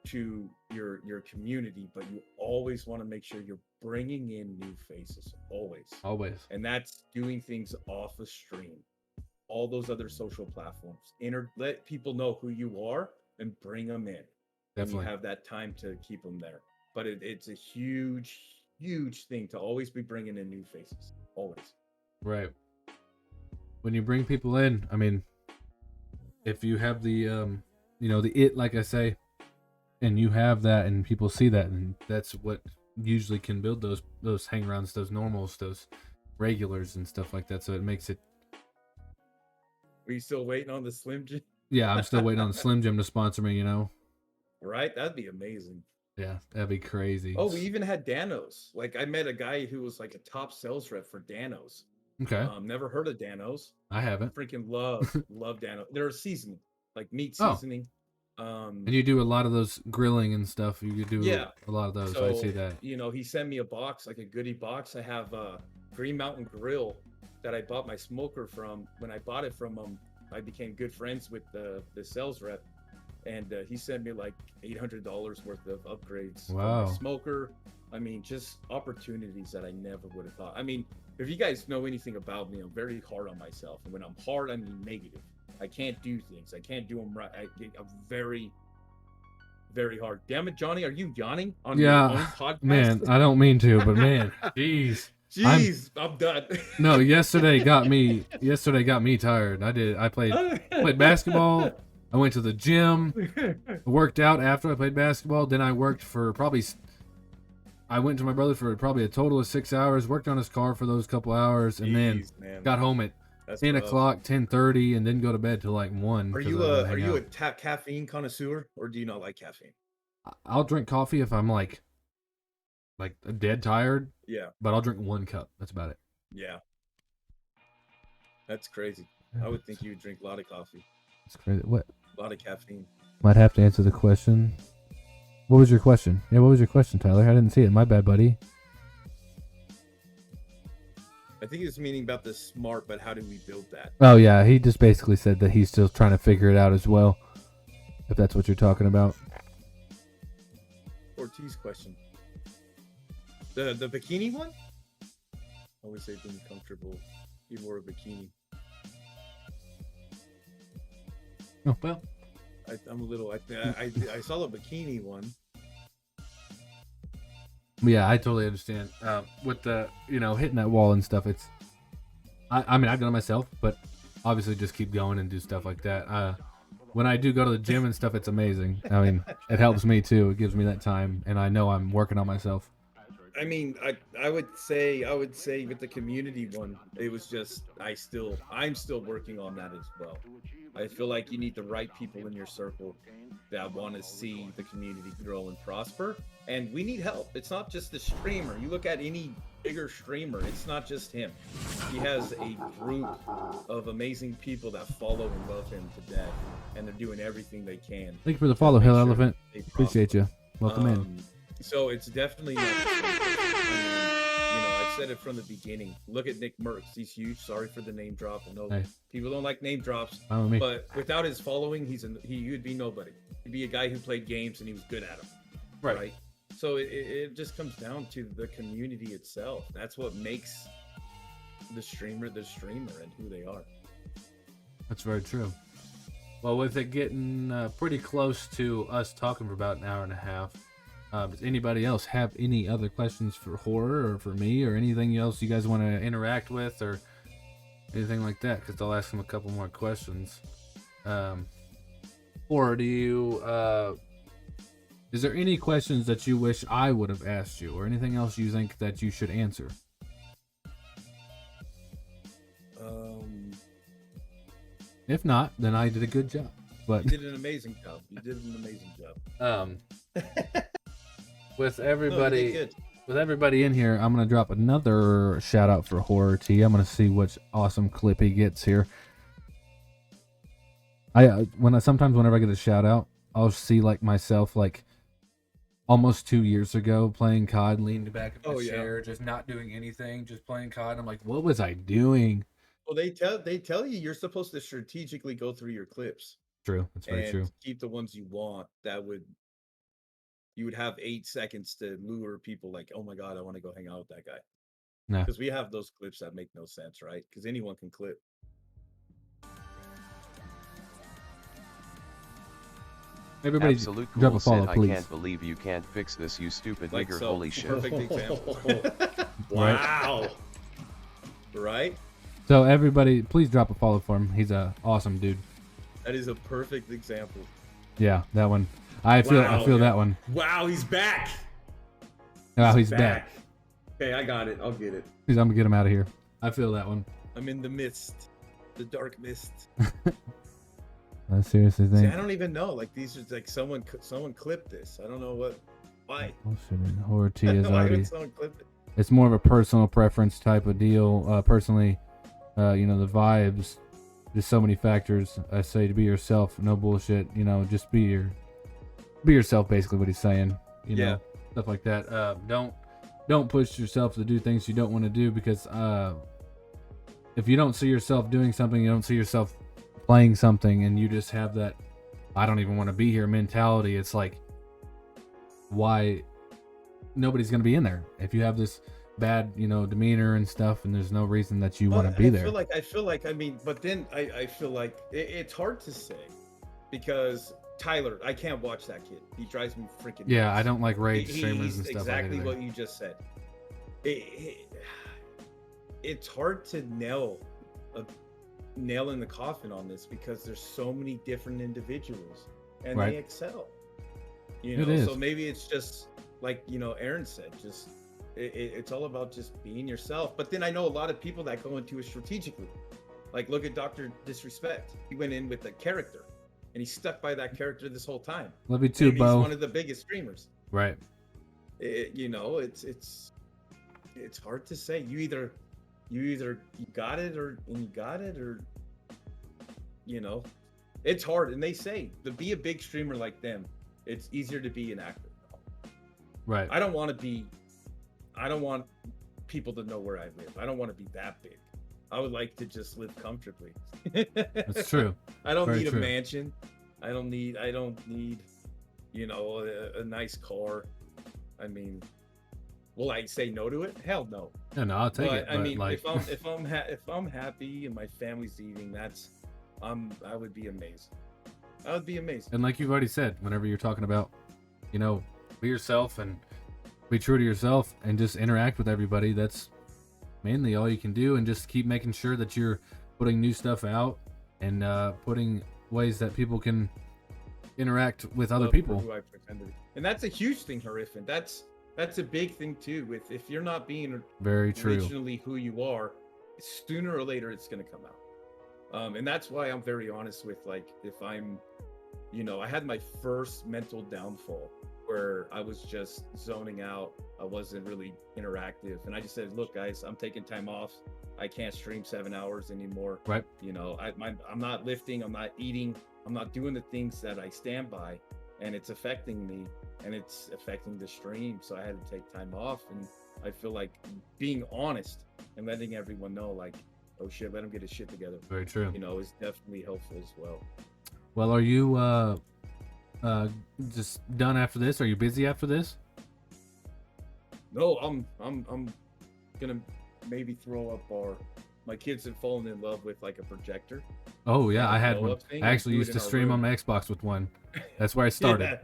to your community, but you always want to make sure you're bringing in new faces, always. And that's doing things off a stream, all those other social platforms. Let people know who you are and bring them in. Definitely. And you have that time to keep them there. But it's a huge thing to always be bringing in new faces, always.
Right. When you bring people in, I mean, if you have the like I say, and you have that and people see that, and that's what usually can build those hangarounds, those normals, those regulars and stuff like that. So it makes it.
Are you still waiting on the Slim Jim?
Yeah, I'm still waiting on the Slim Jim to sponsor me,
Right? That'd be amazing.
Yeah, that'd be crazy.
Oh, we even had Danos. Like I met a guy who was like a top sales rep for Danos.
Okay.
Never heard of Danos.
I haven't.
Freaking love Danos. They're seasoning, like meat seasoning.
And you do a lot of those grilling and stuff. You do a lot of those. So, I see that.
He sent me a box, like a goodie box. I have a Green Mountain Grill that I bought my smoker from. When I bought it from him, I became good friends with the sales rep, and he sent me like $800 worth of upgrades.
Wow.
For my smoker. I mean, just opportunities that I never would have thought. I mean, if you guys know anything about me, I'm very hard on myself. And when I'm hard, I mean negative. I can't do things. I can't do them right. I'm very, very hard. Damn it, Johnny, are you yawning on your own podcast?
Man, I don't mean to, but man, jeez.
I'm done.
No, yesterday got me tired. I played basketball. I went to the gym, worked out after I played basketball. Then I worked for I went to my brother for probably a total of 6 hours, worked on his car for those couple hours, and then got home at 10 o'clock, 10:30, and didn't go to bed till like 1.
Are you a caffeine connoisseur, or do you not like caffeine?
I'll drink coffee if I'm like dead tired.
Yeah.
But I'll drink 1 cup. That's about it.
Yeah. That's crazy. I would think you would drink a lot of coffee.
That's crazy. What?
A lot of caffeine.
Might have to answer the question. What was your question? Yeah, what was your question, Tyler? I didn't see it. My bad, buddy.
I think it's meaning about the smart, but how do we build that?
Oh yeah, he just basically said that he's still trying to figure it out as well. If that's what you're talking about.
Ortiz question. The bikini one? I always say being comfortable. You wore a bikini.
Oh well.
I'm a little. I saw the bikini one.
Yeah, I totally understand. With the hitting that wall and stuff, it's. I mean, I've done it myself, but obviously just keep going and do stuff like that. When I do go to the gym and stuff, it's amazing. I mean, it helps me too. It gives me that time, and I know I'm working on myself.
I mean, I would say with the community one, it was just I'm still working on that as well. I feel like you need the right people in your circle that want to see the community grow and prosper, and we need help. It's not just the streamer. You look at any bigger streamer, it's not just him. He has a group of amazing people that follow and love him to death, and they're doing everything they can.
Thank you for the follow, Hill
sure
Elephant.
they prosper.
Appreciate you. Welcome in.
So it's definitely not the same person. I mean, I've said it from the beginning. Look at Nick Merckx. He's huge. Sorry for the name drop. I know people don't like name drops, but without his following, he would be nobody. He'd be a guy who played games and he was good at them. Right? So it just comes down to the community itself. That's what makes the streamer and who they are.
That's very true. Well, with it getting pretty close to us talking for about an hour and a half, does anybody else have any other questions for Horr0r or for me or anything else you guys want to interact with or anything like that? Because I'll ask them a couple more questions. Or do you... is there any questions that you wish I would have asked you or anything else you think that you should answer? If not, then I did a good job. But
you did an amazing job.
With everybody in here, I'm gonna drop another shout out for Horr0rT. I'm gonna see which awesome clip he gets here. Sometimes whenever I get a shout out, I'll see like myself like almost 2 years ago playing COD, leaned back in my chair, just not doing anything, just playing COD. I'm like, what was I doing?
Well, they tell you you're supposed to strategically go through your clips.
True, that's very true.
Keep the ones you want. You would have 8 seconds to lure people like, oh my god, I want to go hang out with that guy. Because we have those clips that make no sense, right? Because anyone can clip.
Everybody
Absolute
drop
cool
a follow,
said,
please.
I can't believe you can't fix this, you stupid
Like
nigger.
so.
Holy shit.
Perfect example. Wow. Right?
So everybody, please drop a follow for him. He's a awesome dude.
That is a perfect example.
Yeah, that one. I feel that one.
Wow, he's back.
Wow, he's back.
Okay, I got it. I'll get it.
I'm gonna get him out of here. I feel that one.
I'm in the mist. The dark mist.
I seriously think.
See, I don't even know. Like these are like someone clipped this. I don't know why.
Horr0rT is
Why
already.
would someone clip it?
It's more of a personal preference type of deal. Personally, the vibes. There's so many factors. I say to be yourself, no bullshit. Just be yourself. Basically, what he's saying. Stuff like that. Don't push yourself to do things you don't want to do because if you don't see yourself doing something, you don't see yourself playing something, and you just have that I don't even want to be here mentality. It's like, why? Nobody's gonna be in there if you have this bad demeanor and stuff, and there's no reason that you want to be there.
I feel like I mean, but then I feel like it's hard to say because Tyler, I can't watch that kid. He drives me freaking nuts.
I don't like rage streamers and stuff.
Exactly what you just said. It's hard to nail in the coffin on this because there's so many different individuals and they excel. So maybe it's just like Aaron said, just it's all about just being yourself. But then I know a lot of people that go into it strategically. Like look at Dr. Disrespect. He went in with a character and he stuck by that character this whole time.
Love you too, Bo.
He's one of the biggest streamers.
Right.
It's hard to say. You either got it or it's hard. And they say to be a big streamer like them, it's easier to be an actor.
Right.
I don't want people to know where I live. I don't want to be that big. I would like to just live comfortably.
That's true.
I don't
Very
need
true.
a mansion. I don't need, you know, a nice car. I mean, will I say no to it? Hell no.
No, I'll take
But
it.
I
But
mean,
like,
if I'm happy and my family's eating, I would be amazed. I would be amazed.
and like you've already said, whenever you're talking about, you know, be yourself and be true to yourself and just interact with everybody. That's mainly all you can do, and just keep making sure that you're putting new stuff out and putting ways that people can interact with other
Love for
people.
who I pretend to be. And that's a huge thing, Horr0rT. That's a big thing too. If you're not being
Very true.
originally who you are, sooner or later it's going to come out. And that's why I'm very honest with, like, if I'm, you know, I had my first mental downfall where I was just zoning out. I wasn't really interactive, and I just said, "Look, guys, I'm taking time off. I can't stream 7 hours anymore.
Right.
You know, I'm not lifting. I'm not eating. I'm not doing the things that I stand by, and it's affecting me, and it's affecting the stream. So I had to take time off, and I feel like being honest and letting everyone know, like, oh shit, let him get his shit together.
Very true.
You know, is definitely helpful as well.
Well, are you just done after this? Are you busy after this?
No, I'm gonna maybe throw up my kids have fallen in love with like a projector.
Oh yeah, I had
blow
one.
up thing
I
and
actually
do it
used
in
to
our
stream on
room.
my Xbox with one. That's where I started.
Yeah.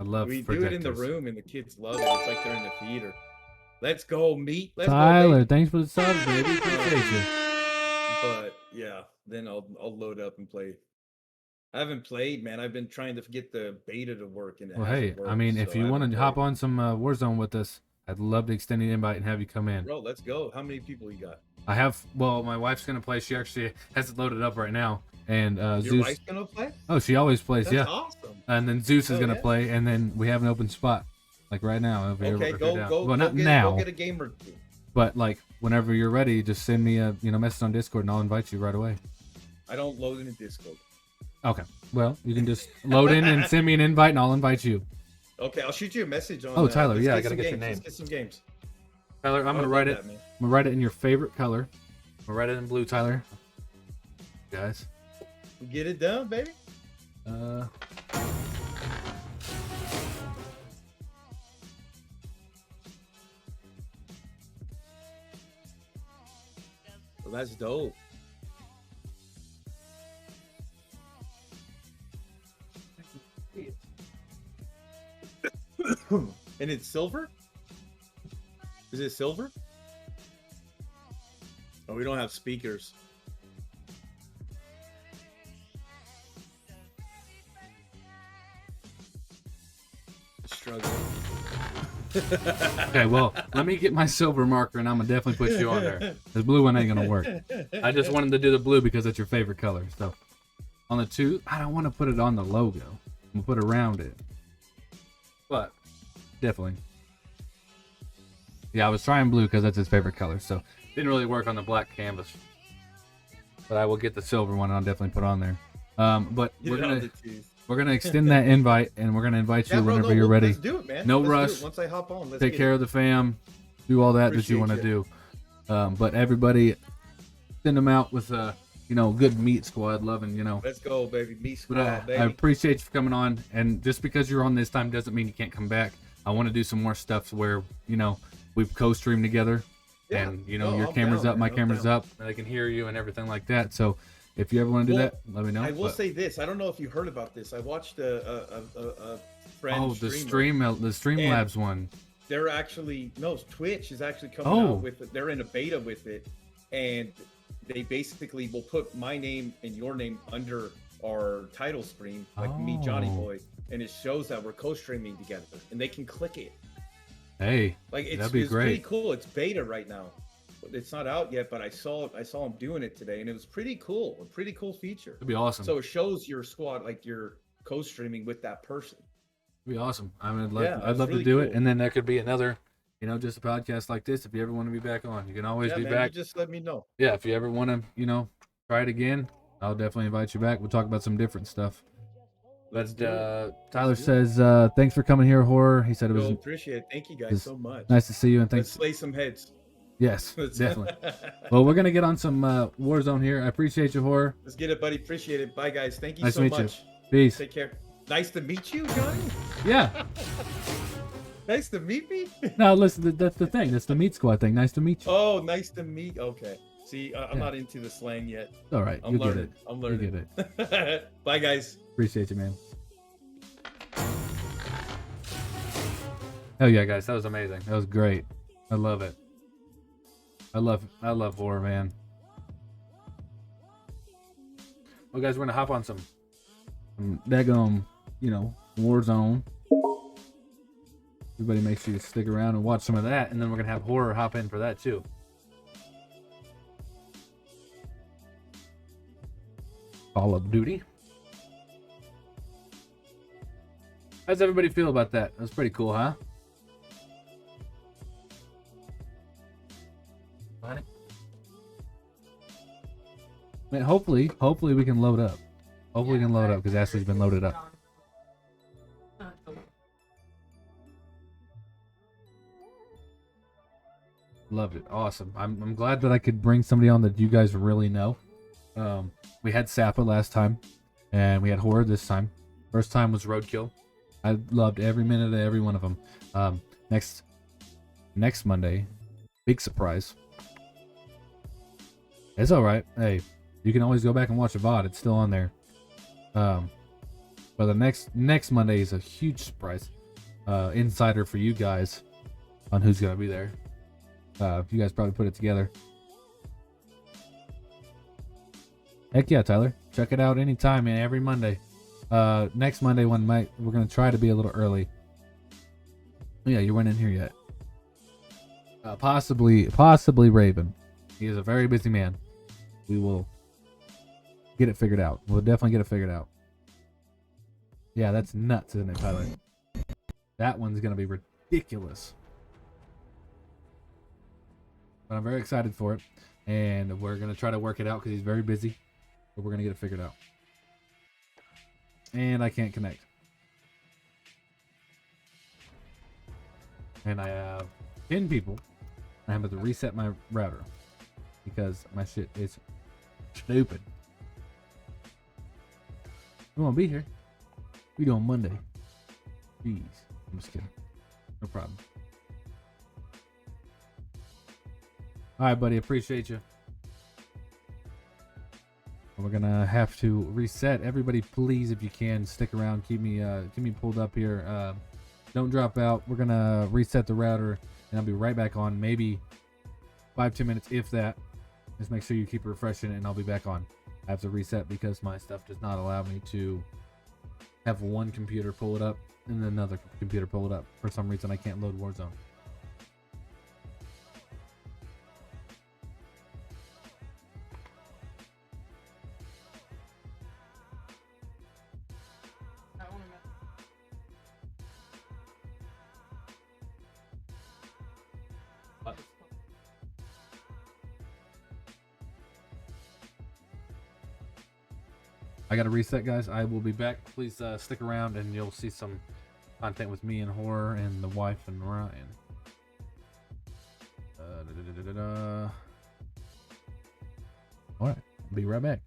I love
We do
projectors.
it in the room and the kids love it. It's like they're in the theater. Let's go, meet. Let's
Tyler,
go, baby.
thanks for the subs, baby. Appreciate you.
But yeah, then I'll load up and play. I haven't played, man. I've been trying to get the beta to work, and it
Well, hey,
hasn't
I
worked,
mean, if
so
you
I
want
haven't
to hop
played.
on some Warzone with us, I'd love to extend the invite and have you come in.
Bro, let's go. How many people you got?
I have, well, my wife's gonna play. She actually has it loaded up right now, and
Your
Zeus.
wife's gonna play?
Oh, she always plays,
That's
yeah.
awesome.
And then Zeus is
Hell
gonna
yeah.
play, and then we have an open spot, like right now. If you're,
Okay,
if
go
you're down.
go.
Well,
go
not
get,
now,
Go get a game or two.
but like whenever you're ready, just send me a message on Discord, and I'll invite you right away.
I don't load into Discord.
Okay. Well, you can just load in and send me an invite, and I'll invite you.
Okay, I'll shoot you a message on.
Oh, Tyler,
let's
yeah, I
get
gotta
some
get your
games.
name.
Let's get some games.
Tyler, I'm
I
gonna
would
write
love
it.
that, man.
I'm gonna write it in your favorite color. I'm gonna write it in blue, Tyler. Guys.
We get it done, baby. Well, that's dope. And it's silver? Is it silver? Oh, we don't have speakers. Struggling.
Okay, well, let me get my silver marker, and I'm gonna definitely put you on there. The blue one ain't gonna work. I just wanted to do the blue because it's your favorite color. So, on the two, I don't want to put it on the logo. I'm gonna put it around it. But definitely, yeah, I was trying blue because that's his favorite color. So, didn't really work on the black canvas. But I will get the silver one, and I'll definitely put on there. But
Get
we're
it on
gonna
the tooth.
we're gonna extend that invite, and we're gonna invite you
Yeah, bro,
whenever
no,
you're ready.
Let's do it, man.
No
Let's do
rush.
it. Once I hop on, let's
Take
get
care
it.
of the fam, do all that you
Appreciate
want to do. But everybody, send them out with a good meat squad, loving
Let's go, baby. Me
But
squad, baby.
I appreciate you for coming on, and just because you're on this time doesn't mean you can't come back. I want to do some more stuff where we've co-streamed together,
Yeah.
and
No,
your
I'm
camera's
down,
up, my
man. I'm
camera's
down.
up, and I can hear you and everything like that. So if you ever want to do
Well,
that, let me know.
I will
But-
say this. I don't know if you heard about this. I watched a friend.
oh, the
streamer.
Streamlabs one.
They're actually Twitch is actually coming
Oh.
out with it. They're in a beta with it, and they basically will put my name and your name under our title screen, like me, Johnny
Oh.
Boy, and it shows that we're co-streaming together, and they can click it.
Hey,
Like it's
that'd be
it's pretty
great.
cool. It's beta right now. It's not out yet, but I saw him doing it today, and it was pretty cool. A pretty cool feature.
That'd be awesome.
So it shows your squad, like you're co-streaming with that person.
It'd be awesome. I mean,
Yeah,
I'd
it's
love to
really
do it,
cool.
and then there could be another, just a podcast like this. If you ever want to be back on, you can always
Yeah,
be
man,
back.
you just let me know.
Yeah, if you ever want to, try it again, I'll definitely invite you back. We'll talk about some different stuff.
Let's
But
do it.
Tyler
Let's do it.
says, thanks for coming here, Horror. He said it was
Yo, appreciate it. Thank you guys
it's
so much.
nice to see you, and
Let's
thanks.
slay some heads.
Yes, definitely. Well, we're gonna get on some Warzone here. I appreciate you, Horror.
Let's get it, buddy. Appreciate it. Bye, guys. Thank you
Nice
so
to meet you.
much.
Peace.
Take care. Nice to meet you, Johnny.
Yeah.
Nice to meet me.
No, listen, that's the thing. That's the Meat Squad thing. Nice to meet you.
Oh, nice to meet. Okay. See, I'm
Yeah.
not into the slang yet.
All right,
I'm
you get
learning.
it.
I'm
You
learning.
get it.
Bye, guys.
Appreciate you, man. Hell yeah, guys, that was amazing. That was great. I love it. I love horror, man. Well, guys, we're gonna hop on some daggum, Warzone. Everybody, make sure you stick around and watch some of that, and then we're gonna have Horror hop in for that too. Call of Duty. How's everybody feel about that? That was pretty cool, huh? Man, hopefully we can load up. Hopefully we can load up because Ashley's been loaded up. Loved it. Awesome. I'm glad that I could bring somebody on that you guys really know. We had Sappa last time, and we had Horror this time. First time was Roadkill. I loved every minute of every one of them. Next Monday, big surprise. It's all right. Hey, you can always go back and watch a VOD. It's still on there. But the next Monday is a huge surprise. Insider for you guys on who's gonna be there. You guys probably put it together. Heck yeah, Tyler. Check it out anytime, man. Every Monday. Next Monday we're gonna try to be a little early. Yeah, you weren't in here yet. Possibly Raven. He is a very busy man. We will get it figured out. We'll definitely get it figured out. Yeah, that's nuts, isn't it, Tyler? That one's gonna be ridiculous. But I'm very excited for it, and we're gonna try to work it out because he's very busy. But we're gonna get it figured out. And I can't connect. And I have 10 people. I have to reset my router because my shit is stupid. We won't be here. We do on Monday. Jeez, I'm just kidding. No problem. All right, buddy. Appreciate you. We're gonna have to reset. Everybody, please, if you can, stick around. Keep me pulled up here. Don't drop out. We're gonna reset the router, and I'll be right back on. Maybe 5-10 minutes, if that. Just make sure you keep refreshing, and I'll be back on. I have to reset because my stuff does not allow me to have one computer pull it up and then another computer pull it up. For some reason, I can't load Warzone. I gotta reset, guys. I will be back. Please stick around, and you'll see some content with me and Horror and the wife and Ryan. All right, be right back.